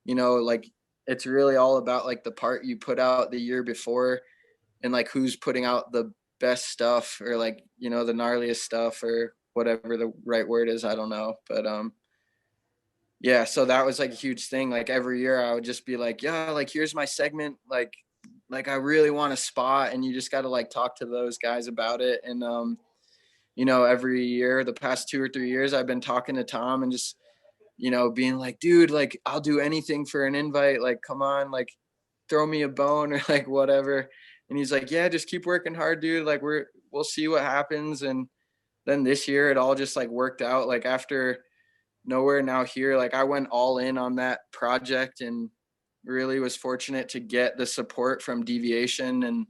like it's really all about like the part you put out the year before and like who's putting out the best stuff or like the gnarliest stuff or whatever the right word is. I don't know, but yeah, so that was like a huge thing. Like every year I would just be like, yeah, like here's my segment, like I really want a spot, and you just got to like talk to those guys about it. And every year the past 2 or 3 years I've been talking to Tom and just being like, dude, like I'll do anything for an invite, like come on, like throw me a bone or like whatever. And he's like, yeah, just keep working hard, dude, like we'll see what happens. And then this year it all just like worked out. Like after Nowhere Now Here, like I went all in on that project and really was fortunate to get the support from Deviation and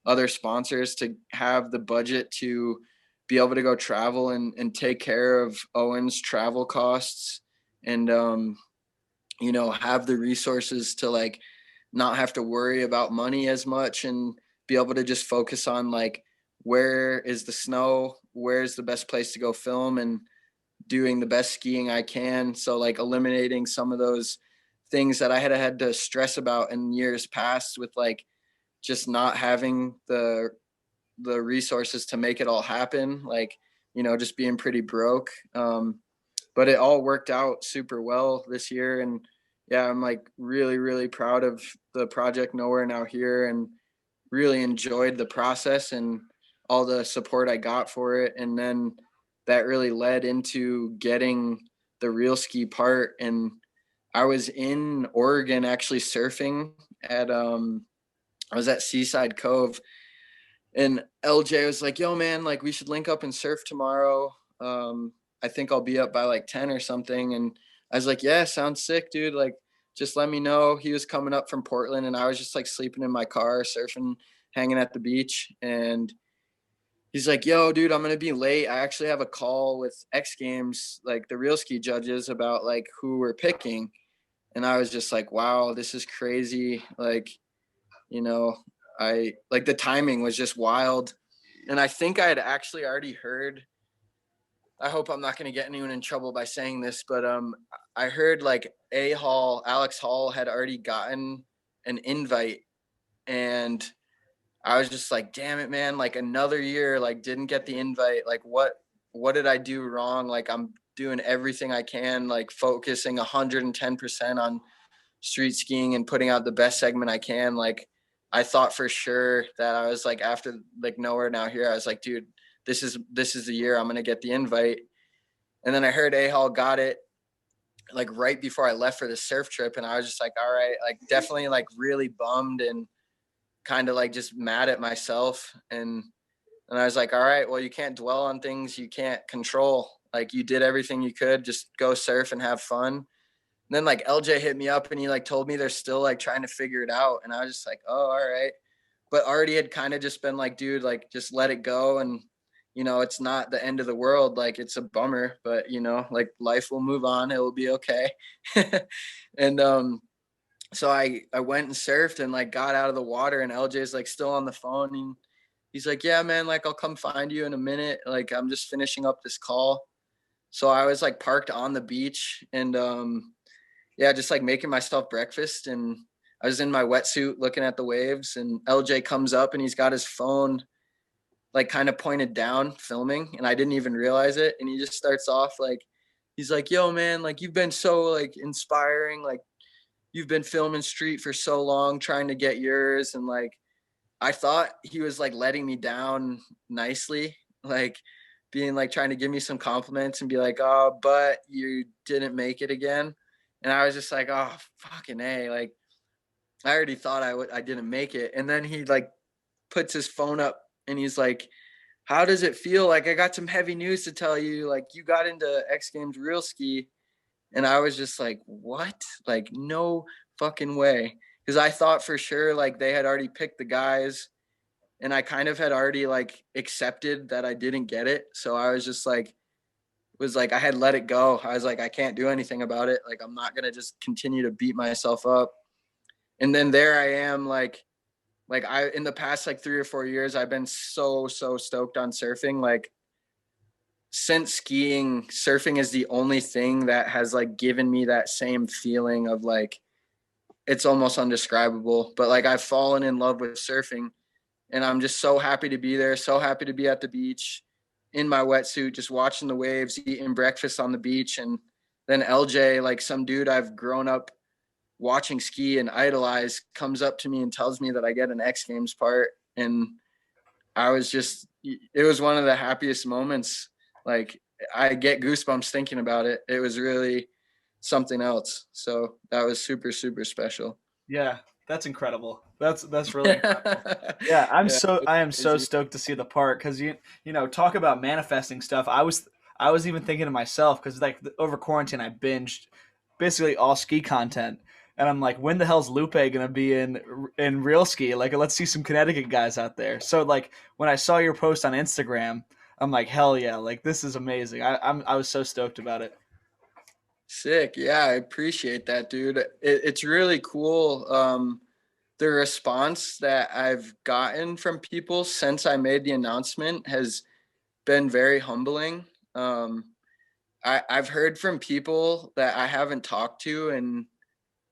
other sponsors to have the budget to be able to go travel and take care of Owen's travel costs and have the resources to like not have to worry about money as much and be able to just focus on like where is the snow, where's the best place to go film, and doing the best skiing I can. So like eliminating some of those things that I had to stress about in years past with like just not having the resources to make it all happen, like just being pretty broke. But it all worked out super well this year. And yeah, I'm like really, really proud of the project Nowhere Now Here and really enjoyed the process and all the support I got for it. And then that really led into getting the real ski part. And I was in Oregon actually surfing at I was at Seaside Cove, and LJ was like, yo man, like we should link up and surf tomorrow. I think I'll be up by like 10 or something. And I was like, yeah, sounds sick, dude. Like, just let me know. He was coming up from Portland and I was just like sleeping in my car, surfing, hanging at the beach. And he's like, yo, dude, I'm going to be late. I actually have a call with X Games, like the real ski judges, about like who we're picking. And I was just like, wow, this is crazy. Like, you know, I like the timing was just wild. And I think I had actually already heard, I hope I'm not going to get anyone in trouble by saying this, but I heard like Alex Hall had already gotten an invite, and I was just like, damn it, man, like another year, like didn't get the invite. Like what did I do wrong? Like I'm doing everything I can, like focusing 110% on street skiing and putting out the best segment I can. Like I thought for sure that I was like, after like Nowhere Now Here, I was like, dude, this is the year I'm going to get the invite. And then I heard Hall got it like right before I left for the surf trip. And I was just like, all right, like definitely like really bummed and kind of like just mad at myself. And I was like, all right, well, you can't dwell on things you can't control. Like you did everything you could, just go surf and have fun. And then like LJ hit me up and he like told me they're still like trying to figure it out. And I was just like, oh, all right. But already had kind of just been like, dude, like just let it go. And you know, it's not the end of the world. Like, it's a bummer, but you know, like life will move on. It will be okay. And so I went and surfed and like got out of the water, and LJ's like still on the phone, and he's like, yeah, man, like I'll come find you in a minute. Like, I'm just finishing up this call. So I was like parked on the beach, and yeah, just like making myself breakfast, and I was in my wetsuit looking at the waves, and LJ comes up and he's got his phone like kind of pointed down filming, and I didn't even realize it. And he just starts off like, he's like, yo man, like you've been so like inspiring, like you've been filming street for so long trying to get yours. And like I thought he was like letting me down nicely, like being like trying to give me some compliments and be like, oh, but you didn't make it again. And I was just like, oh fucking A, like I already thought I didn't make it. And then he like puts his phone up and he's like, how does it feel? Like, I got some heavy news to tell you. Like, you got into X Games real ski. And I was just like, what? Like, no fucking way. Because I thought for sure, like, they had already picked the guys. And I kind of had already, like, accepted that I didn't get it. So I was just like, I had let it go. I was like, I can't do anything about it. Like, I'm not going to just continue to beat myself up. And then there I am, like I, in the past like 3 or 4 years, I've been so stoked on surfing. Like, since skiing, surfing is the only thing that has like given me that same feeling of like, it's almost undescribable, but like I've fallen in love with surfing, and I'm just so happy to be there, so happy to be at the beach in my wetsuit, just watching the waves, eating breakfast on the beach. And then LJ, like some dude I've grown up watching ski and idolize, comes up to me and tells me that I get an X Games part. And I was just, it was one of the happiest moments. Like, I get goosebumps thinking about it. It was really something else. So that was super special. Yeah, that's incredible. That's really incredible. Yeah, Yeah, I am so crazy. stoked to see the part because you know talk about manifesting stuff. I was even thinking to myself because like over quarantine I binged basically all ski content, and I'm like, when the hell's Lupe gonna be in real ski? Like, let's see some Connecticut guys out there. So like when I saw your post on Instagram, I'm like, hell yeah, like this is amazing. I was so stoked about it. Sick. Yeah, I appreciate that, dude. It's really cool. The response that I've gotten from people since I made the announcement has been very humbling. I've heard from people that I haven't talked to in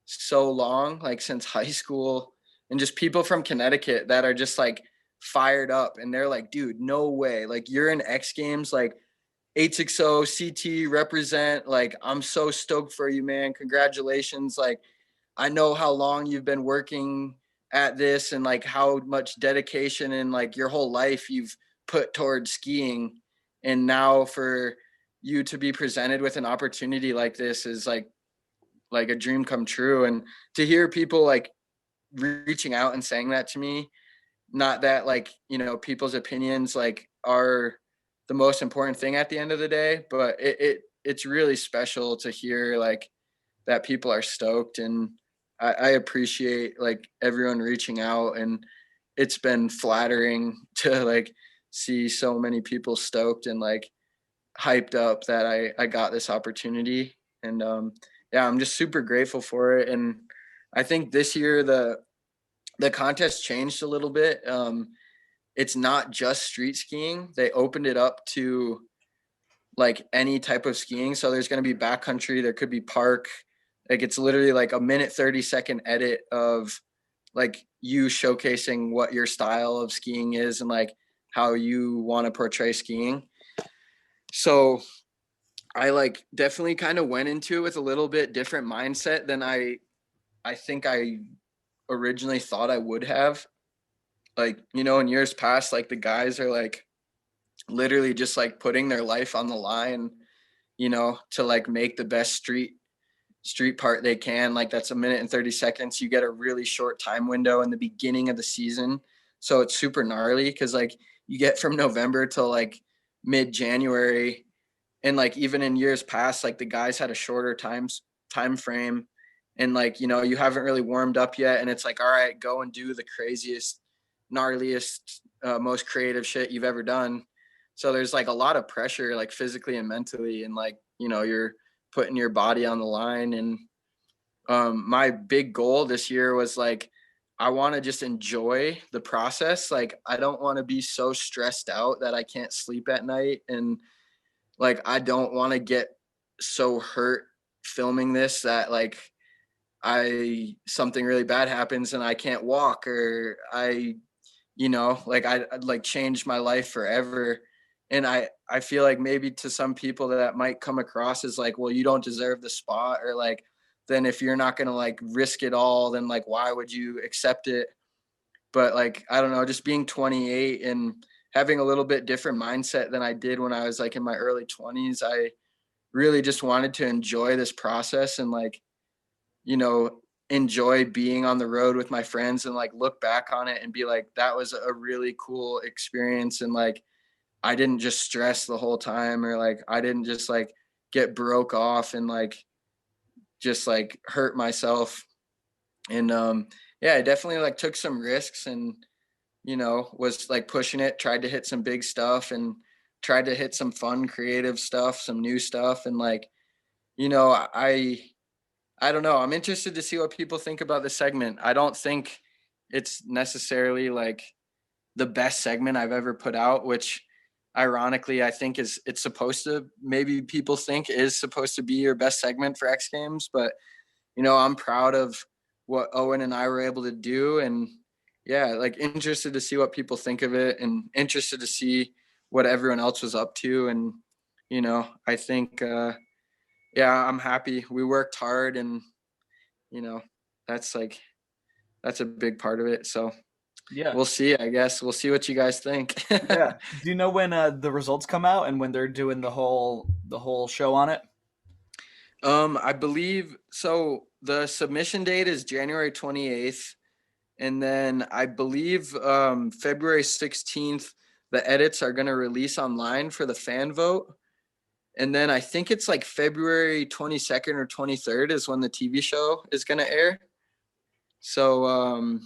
so long, like since high school, and just people from Connecticut that are just like fired up, and they're like, dude, no way. Like, you're in X Games, like 860 CT represent. Like, I'm so stoked for you, man. Congratulations. Like, I know how long you've been working at this, and like how much dedication and like your whole life you've put towards skiing. And now for you to be presented with an opportunity like this is like a dream come true. And to hear people like reaching out and saying that to me, not that like, you know, people's opinions like are the most important thing at the end of the day, but it's really special to hear like that people are stoked. And I appreciate like everyone reaching out, and it's been flattering to like see so many people stoked and like hyped up that I got this opportunity. And yeah, I'm just super grateful for it. And I think this year the contest changed a little bit. It's not just street skiing. They opened it up to like any type of skiing. So there's going to be backcountry, there could be park. Like, it's literally like a minute 30-second edit of like you showcasing what your style of skiing is and like how you want to portray skiing. So I like definitely kind of went into it with a little bit different mindset than I think I originally thought I would have. Like, you know, in years past, like the guys are like literally just like putting their life on the line, you know, to like make the best street part they can. Like, that's a minute and 30 seconds. You get a really short time window in the beginning of the season. So it's super gnarly because like you get from November till like mid-January. And like even in years past, like the guys had a shorter time frame. And like, you know, you haven't really warmed up yet, and it's like, all right, go and do the craziest, gnarliest, most creative shit you've ever done. So there's like a lot of pressure, like physically and mentally, and like, you're putting your body on the line. And my big goal this year was like, I want to just enjoy the process. Like, I don't want to be so stressed out that I can't sleep at night. And like, I don't want to get so hurt filming this that like something really bad happens and I can't walk, or like I'd like change my life forever. And I feel like maybe to some people that might come across as like, well, you don't deserve the spot, or like, then if you're not going to like risk it all, then like, why would you accept it? But like, I don't know, just being 28 and having a little bit different mindset than I did when I was like in my early 20s. I really just wanted to enjoy this process and like, enjoy being on the road with my friends, and like look back on it and be like, that was a really cool experience. And like, I didn't just stress the whole time, or like, I didn't just like get broke off and like, just like hurt myself. And yeah, I definitely like took some risks, and, was like pushing it, tried to hit some big stuff, and tried to hit some fun, creative stuff, some new stuff. And like, I don't know. I'm interested to see what people think about this segment. I don't think it's necessarily like the best segment I've ever put out, which ironically I think it's supposed to, maybe people think is supposed to be your best segment for X Games. But I'm proud of what Owen and I were able to do, and yeah, like interested to see what people think of it, and interested to see what everyone else was up to. And I think yeah, I'm happy. We worked hard, and that's that's a big part of it. So Yeah. we'll see. I guess we'll see what you guys think. Yeah. Do you know when the results come out and when they're doing the whole show on it? I believe so. The submission date is January 28th, and then I believe February 16th the edits are going to release online for the fan vote. And then I think it's like February 22nd or 23rd is when the TV show is going to air. So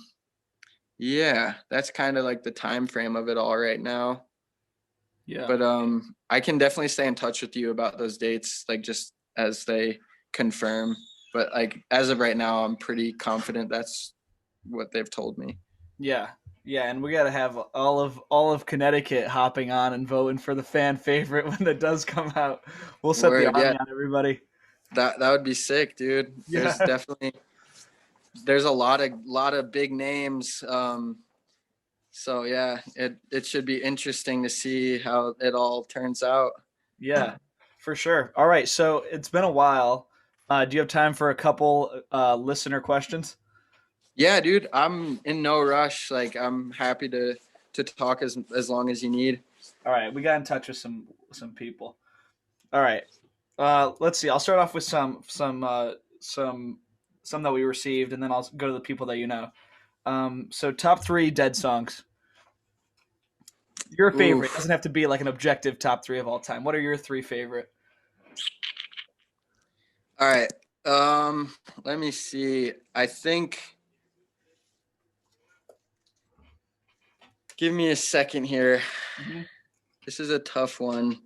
yeah, that's kind of like the time frame of it all right now. Yeah. But I can definitely stay in touch with you about those dates, like just as they confirm. But like as of right now, I'm pretty confident that's what they've told me. Yeah. Yeah, and we got to have all of Connecticut hopping on and voting for the fan favorite when that does come out. We'll set the Word, yeah, army on everybody. that would be sick, dude. Yeah. There's a lot of big names. So yeah, it should be interesting to see how it all turns out. Yeah, for sure. All right, so it's been a while. Do you have time for a couple listener questions? Yeah, dude, I'm in no rush. Like I'm happy to talk as long as you need. All right, we got in touch with some people. All right, let's see. I'll start off with some that we received, and then I'll go to the people that you know. So top three dead songs. Your Ooh. favorite. It doesn't have to be like an objective top three of all time. What are your three favorite? All right. Let me see. I think give me a second here. Mm-hmm. This is a tough one.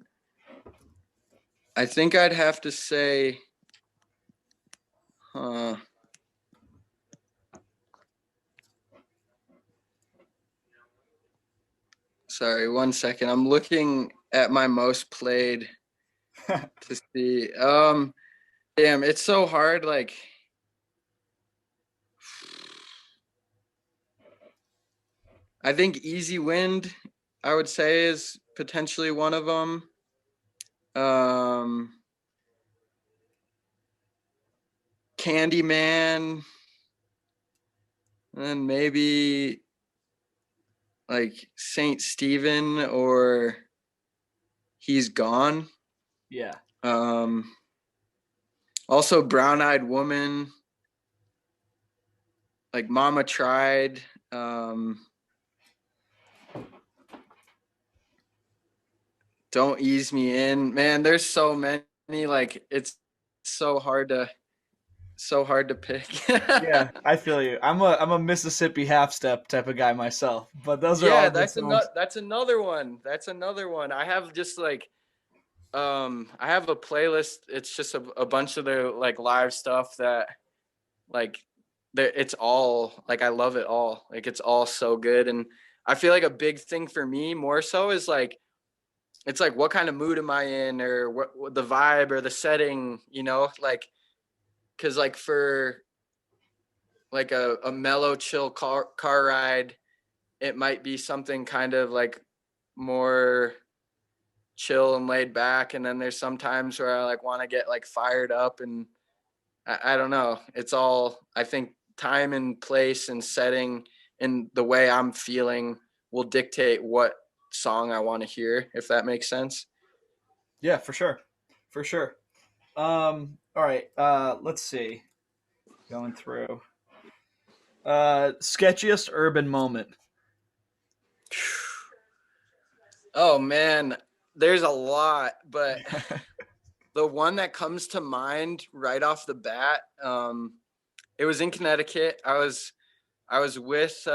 I think I'd have to say sorry, one second. I'm looking at my most played to see. Damn, it's so hard. Like, I think Easy Wind, I would say, is potentially one of them. Candyman, and maybe like Saint Stephen or He's Gone. Yeah. Also Brown Eyed Woman, like Mama Tried. Don't Ease Me In. Man, there's so many. Like it's so hard to so hard to pick. Yeah, I feel you. I'm a Mississippi half step type of guy myself, but those are Yeah, all good songs. that's another one. That's another one. I have just like I have a playlist. It's just a bunch of the like live stuff that like it's all like I love it all. Like it's all so good. And I feel like a big thing for me more so is like it's like what kind of mood am I in, or what the vibe or the setting, you know, like because like for like a mellow chill car ride, it might be something kind of like more chill and laid back, and then there's some times where I like want to get like fired up, and I don't know, it's all, I think, time and place and setting and the way I'm feeling will dictate what song I want to hear, if that makes sense. Yeah, for sure, for sure. All right. Let's see. Going through. Sketchiest urban moment. Oh man, there's a lot, but the one that comes to mind right off the bat, it was in Connecticut. I was with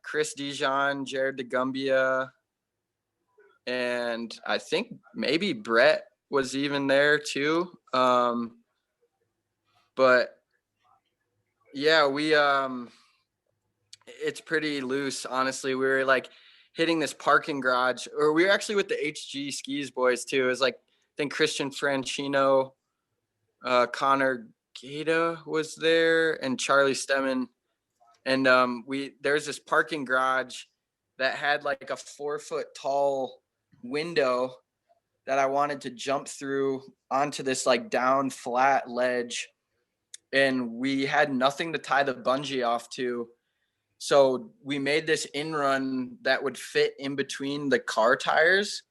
Chris Dijon, Jared DeGumbia, and I think maybe Brett was even there too. But yeah, we it's pretty loose, honestly. We were like hitting this parking garage, or we were actually with the HG Skis boys too. It was like I think Christian Franchino, Connor Gata was there, and Charlie Stemmen. And there's this parking garage that had like a 4 foot tall window that I wanted to jump through onto this like down flat ledge, and we had nothing to tie the bungee off to. So we made this in run that would fit in between the car tires,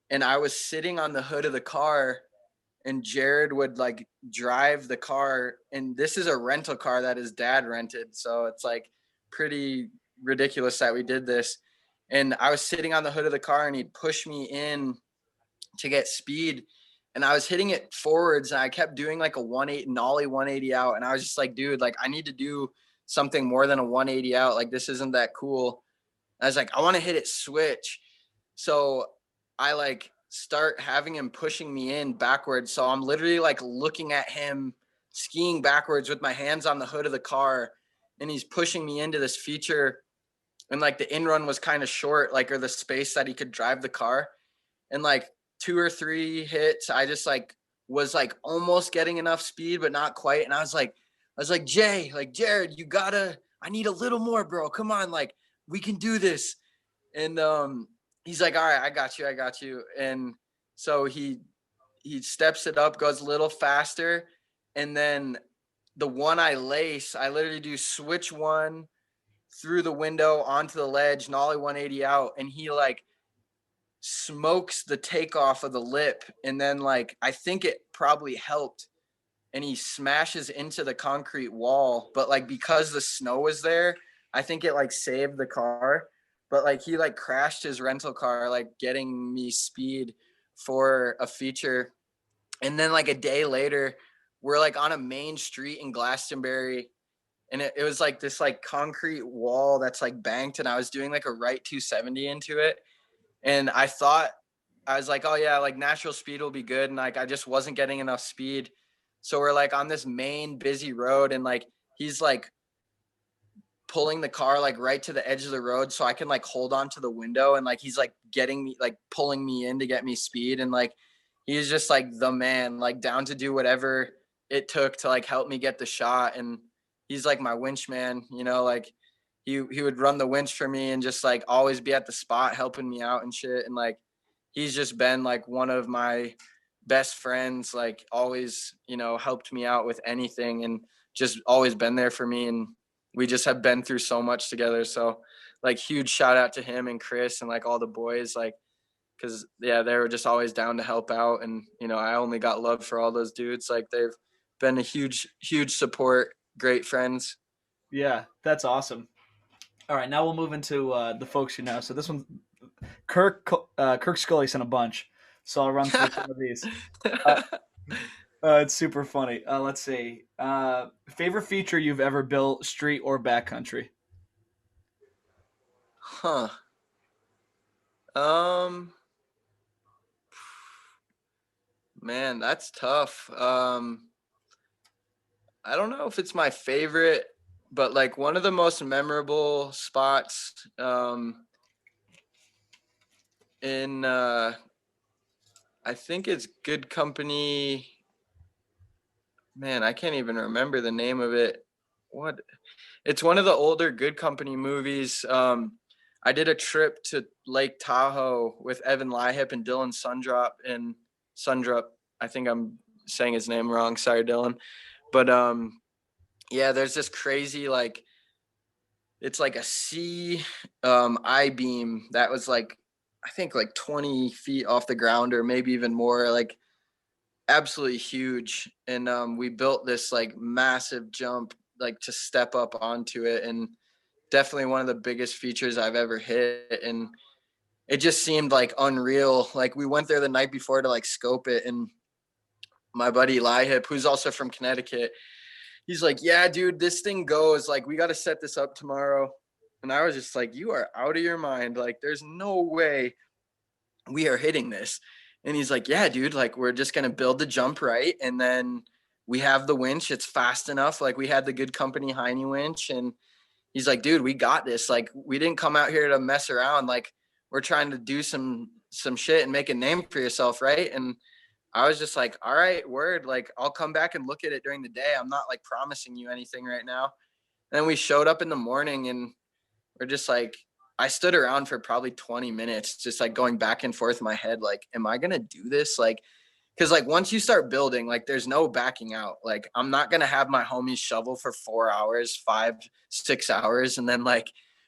and I was sitting on the hood of the car, and Jared would like drive the car, and this is a rental car that his dad rented, so it's like pretty ridiculous that we did this. And I was sitting on the hood of the car, and he'd push me in to get speed, and I was hitting it forwards, and I kept doing like a 180 nollie 180 out, and I was just like, dude, like I need to do something more than a 180 out, like this isn't that cool. I was like, I want to hit it switch. So I like start having him pushing me in backwards. So I'm literally like looking at him skiing backwards with my hands on the hood of the car, and he's pushing me into this feature. And like the in run was kind of short, like, or the space that he could drive the car. And like 2 or 3 hits, I just like was like almost getting enough speed, but not quite. And I was like, Jay, like Jared, I need a little more, bro. Come on, like we can do this. And he's like, all right, I got you. And so he steps it up, goes a little faster, and then the one I lace, I literally do switch one through the window onto the ledge, nollie 180 out, and he like smokes the takeoff of the lip, and then like I think it probably helped, and he smashes into the concrete wall. But like because the snow was there, I think it like saved the car. But like he like crashed his rental car, like getting me speed for a feature. And then like a day later, we're like on a main street in Glastonbury, and it was like this like concrete wall that's like banked, and I was doing like a right 270 into it. And I was like, oh yeah, like natural speed will be good. And like I just wasn't getting enough speed. So we're like on this main busy road, and like he's like pulling the car like right to the edge of the road so I can like hold on to the window, and like he's like getting me, like pulling me in to get me speed. And like he's just like the man, like down to do whatever it took to like help me get the shot. And he's like my winch man, you know, like he would run the winch for me and just like always be at the spot helping me out and shit. And like he's just been like one of my best friends, like always, you know, helped me out with anything and just always been there for me. And we just have been through so much together. So like huge shout out to him and Chris and like all the boys, like, cause yeah, they were just always down to help out. And, you know, I only got love for all those dudes. Like they've been a huge support, great friends. Yeah, that's awesome. All right, now we'll move into the folks you know. So this one, Kirk Scully sent a bunch, so I'll run through some of these. Uh, It's super funny. Let's see. Favorite feature you've ever built, street or backcountry? Huh. Um, Man, that's tough. I don't know if it's my favorite, but like one of the most memorable spots in I think it's Good Company. Man, I can't even remember the name of it. What? It's one of the older Good Company movies. I did a trip to Lake Tahoe with Evan Lyhip and Dylan Sundrup. I think I'm saying his name wrong. Sorry, Dylan. But yeah, there's this crazy like it's like a C I-beam that was like I think like 20 feet off the ground or maybe even more, like absolutely huge. And we built this like massive jump like to step up onto it, and definitely one of the biggest features I've ever hit. And it just seemed like unreal. Like we went there the night before to like scope it, and my buddy Lyhip, who's also from Connecticut, he's like, yeah, dude, this thing goes. Like, we got to set this up tomorrow. And I was just like, you are out of your mind. Like, there's no way we are hitting this. And he's like, yeah, dude, like, we're just going to build the jump right. And then we have the winch. It's fast enough. Like, we had the Good Company Heine winch. And he's like, dude, we got this. Like, we didn't come out here to mess around. Like, we're trying to do some shit and make a name for yourself. Right. And I was just like, all right, word. Like, I'll come back and look at it during the day. I'm not like promising you anything right now. And then we showed up in the morning, and we're just like, I stood around for probably 20 minutes, just like going back and forth in my head. Like, am I going to do this? Like, cause like once you start building, like there's no backing out. Like, I'm not going to have my homies shovel for 4 hours, 5, 6 hours. And then like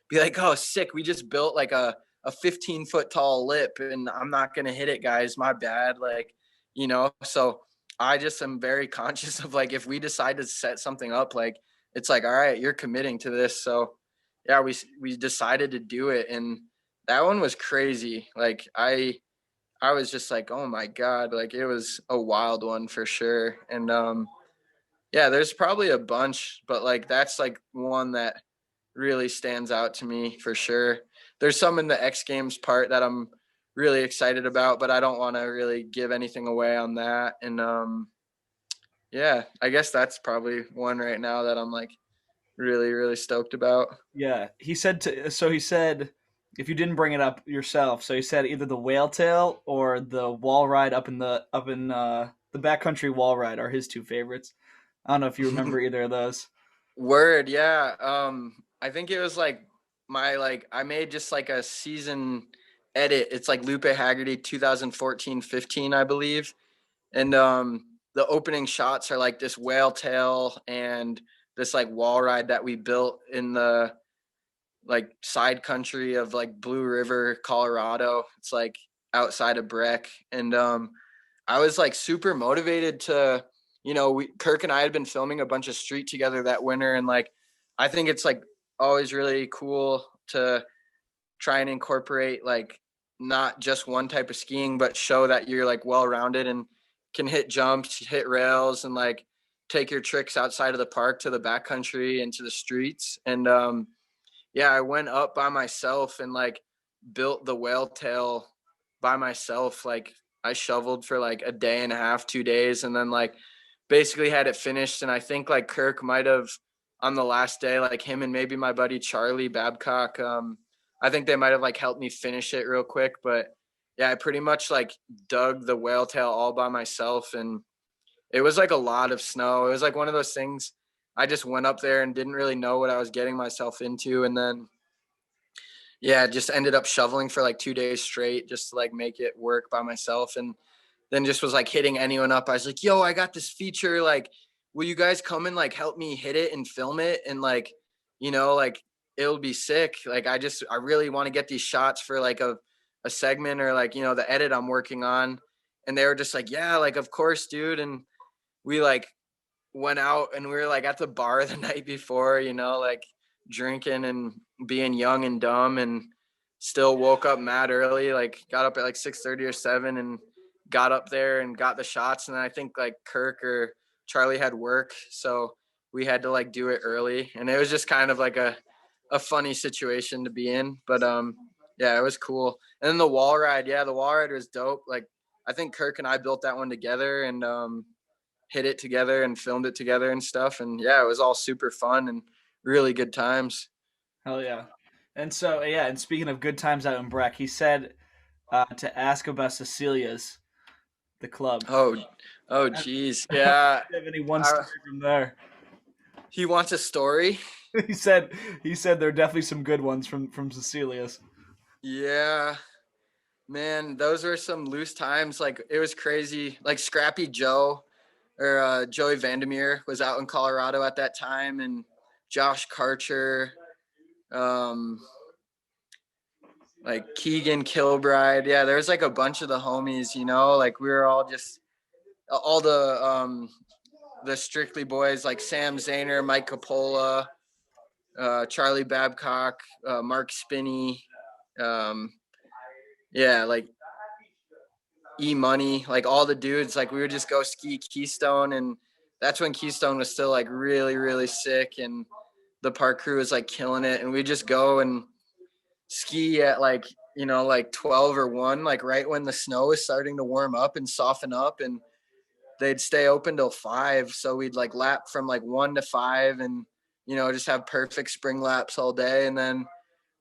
be like, oh, sick. We just built like a 15-foot tall lip, and I'm not going to hit it, guys. My bad. Like, so I just am very conscious of like, if we decide to set something up, like it's like, all right, you're committing to this. So yeah, we decided to do it. And that one was crazy. Like I was just like, oh my God, like it was a wild one for sure. And yeah, there's probably a bunch, but like that's like one that really stands out to me for sure. There's some in the X Games part that I'm really excited about, but I don't want to really give anything away on that. And yeah, I guess that's probably one right now that I'm like really, really stoked about. Yeah, he said if you didn't bring it up yourself, so he said either the whale tail or the wall ride up in the backcountry wall ride are his two favorites. I don't know if you remember either of those. Word, yeah. I think it was like I made just like a season edit. It's like Lupe Hagearty 2014-15, I believe. And the opening shots are like this whale tail and this like wall ride that we built in the like side country of like Blue River, Colorado. It's like outside of Breck. And I was like super motivated to, Kirk and I had been filming a bunch of street together that winter. And like, I think it's like always really cool to try and incorporate like not just one type of skiing, but show that you're like well-rounded and can hit jumps, hit rails, and like take your tricks outside of the park to the backcountry and to the streets. And yeah, I went up by myself and like built the whale tail by myself. Like I shoveled for like a day and a half, 2 days, and then like basically had it finished. And I think like Kirk might have on the last day, like him and maybe my buddy Charlie Babcock, I think they might have like helped me finish it real quick. But yeah, I pretty much like dug the whale tail all by myself, and it was like a lot of snow. It was like one of those things I just went up there and didn't really know what I was getting myself into. And then, yeah, just ended up shoveling for like 2 days straight just to like make it work by myself. And then just was like hitting anyone up. I was like, yo, I got this feature. Like, will you guys come and like help me hit it and film it? And like, like it'll be sick. Like, I really want to get these shots for like a segment or like, the edit I'm working on. And they were just like, yeah, like, of course, dude. And we like went out and we were like at the bar the night before, like drinking and being young and dumb, and still woke up mad early, like got up at like 6:30 or 7 and got up there and got the shots. And then I think like Kirk or Charlie had work, so we had to like do it early, and it was just kind of like a funny situation to be in. But yeah, it was cool. And then the wall ride, the wall ride was dope. Like I think Kirk and I built that one together and hit it together and filmed it together and stuff. And yeah, it was all super fun and really good times. Hell yeah. And so, yeah, and speaking of good times out in Breck, he said to ask about Cecilia's, the club. Oh, geez. Yeah. Do you have any one story from there? He wants a story. He said there are definitely some good ones from Cecilia's. Yeah, man, those were some loose times. Like it was crazy. Like Scrappy Joe or Joey Vandermeer was out in Colorado at that time, and Josh Karcher, like Keegan Kilbride. Yeah, there was like a bunch of the homies, like we were all just all the Strictly boys, like Sam Zahner, Mike Capola, Charlie Babcock, Mark Spinney, like E-Money, like all the dudes. Like we would just go ski Keystone, and that's when Keystone was still like really, really sick, and the park crew was like killing it, and we just go and ski at like 12 or 1, like right when the snow was starting to warm up and soften up, and they'd stay open till 5, so we'd like lap from like 1 to 5 and just have perfect spring laps all day. And then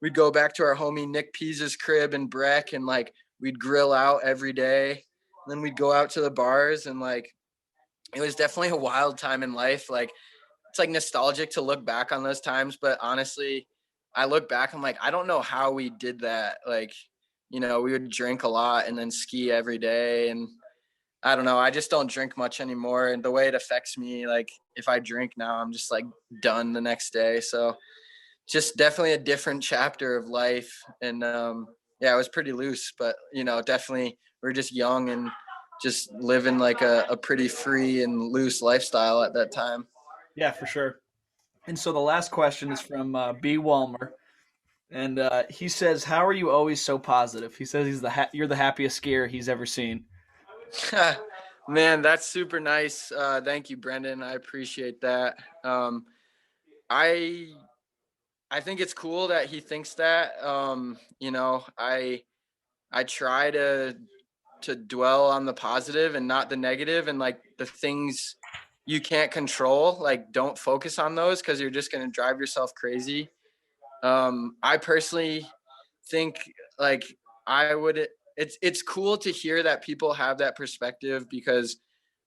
we'd go back to our homie Nick Pease's crib in Breck, and like we'd grill out every day. And then we'd go out to the bars, and like it was definitely a wild time in life. Like it's like nostalgic to look back on those times, but honestly, I look back, I'm like, I don't know how we did that. Like, we would drink a lot and then ski every day. And I don't know, I just don't drink much anymore. And the way it affects me, like if I drink now, I'm just like done the next day. So just definitely a different chapter of life. And yeah, it was pretty loose, but definitely we're just young and just living like a pretty free and loose lifestyle at that time. Yeah, for sure. And so the last question is from B. Walmer, and he says, "How are you always so positive?" He says you're the happiest skier he's ever seen. Man, that's super nice. Thank you, Brendan. I appreciate that. I I think it's cool that he thinks that. I try to dwell on the positive and not the negative, and like the things you can't control, like don't focus on those because you're just going to drive yourself crazy. I personally think like I would it's cool to hear that people have that perspective, because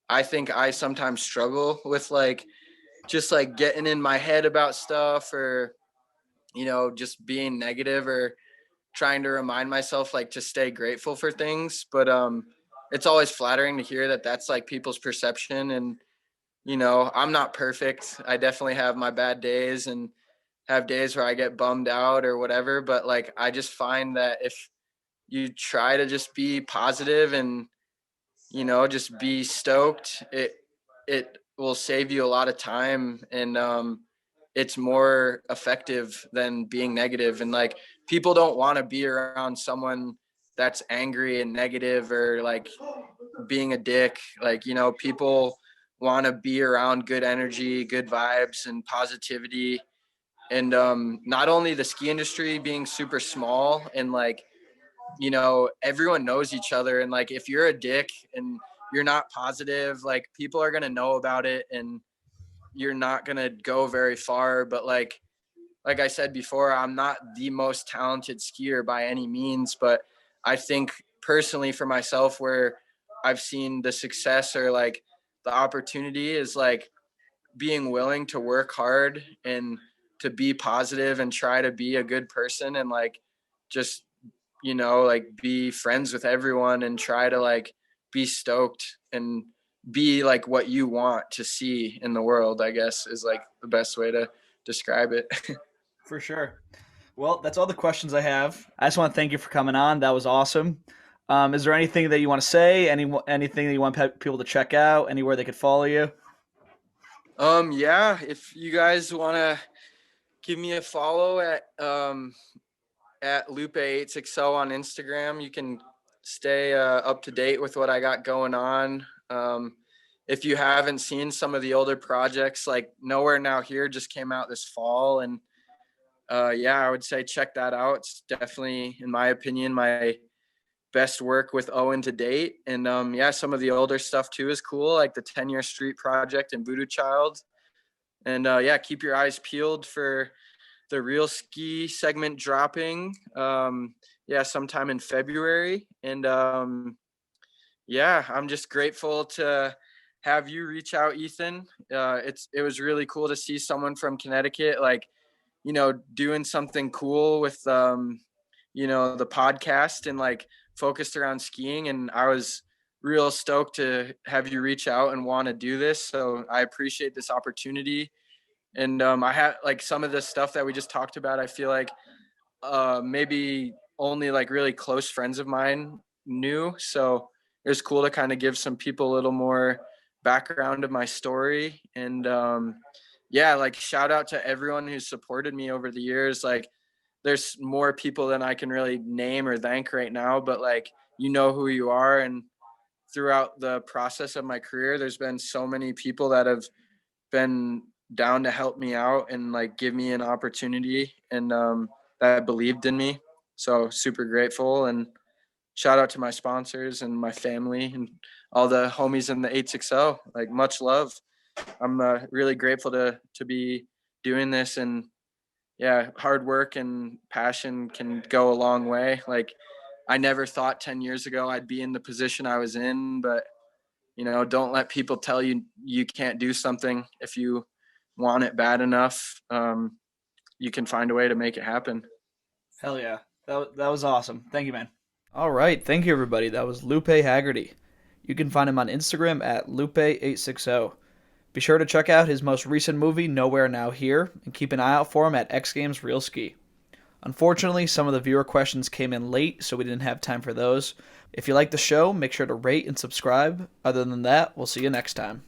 I think I sometimes struggle with like just like getting in my head about stuff, or just being negative, or trying to remind myself like to stay grateful for things. But it's always flattering to hear that that's like people's perception. And I'm not perfect. I definitely have my bad days and have days where I get bummed out or whatever, but like I just find that if you try to just be positive and just be stoked, it will save you a lot of time. And it's more effective than being negative. And like people don't want to be around someone that's angry and negative or like being a dick. Like people want to be around good energy, good vibes, and positivity. And not only the ski industry being super small, and like everyone knows each other, and like if you're a dick and you're not positive, like people are going to know about it, and you're not going to go very far. But like I said before, I'm not the most talented skier by any means, but I think personally for myself, where I've seen the success or like the opportunity is like being willing to work hard and to be positive and try to be a good person, and like just like be friends with everyone and try to like be stoked and be like what you want to see in the world, I guess, is like the best way to describe it. For sure. Well, that's all the questions I have. I just want to thank you for coming on. That was awesome. Is there anything that you want to say? Anything that you want people to check out? Anywhere they could follow you? Yeah, if you guys want to give me a follow at Lupe860 on Instagram, you can stay up to date with what I got going on. If you haven't seen some of the older projects, like Nowhere Now Here just came out this fall, and I would say check that out. It's definitely, in my opinion, my best work with Owen to date. And some of the older stuff too is cool, like the 10-Year Street Project and Voodoo Child. And keep your eyes peeled for the Real Ski segment dropping. Sometime in February. And I'm just grateful to have you reach out, Ethan. It was really cool to see someone from Connecticut, like, doing something cool with, the podcast and like focused around skiing. And I was real stoked to have you reach out and want to do this. So I appreciate this opportunity. And I have like some of the stuff that we just talked about. I feel like maybe only like really close friends of mine knew. So it was cool to kind of give some people a little more background of my story. And like shout out to everyone who's supported me over the years. Like there's more people than I can really name or thank right now, but like, who you are. And throughout the process of my career, there's been so many people that have been down to help me out and like give me an opportunity, and that believed in me. So super grateful, and shout out to my sponsors and my family and all the homies in the 860. Like much love. I'm really grateful to be doing this, and hard work and passion can go a long way. Like I never thought 10 years ago I'd be in the position I was in, but don't let people tell you you can't do something. If you want it bad enough, you can find a way to make it happen. Hell yeah. That was awesome. Thank you, man. All right. Thank you, everybody. That was Lupe Hagearty. You can find him on Instagram at Lupe860. Be sure to check out his most recent movie, Nowhere Now Here, and keep an eye out for him at X Games Real Ski. Unfortunately, some of the viewer questions came in late, so we didn't have time for those. If you like the show, make sure to rate and subscribe. Other than that, we'll see you next time.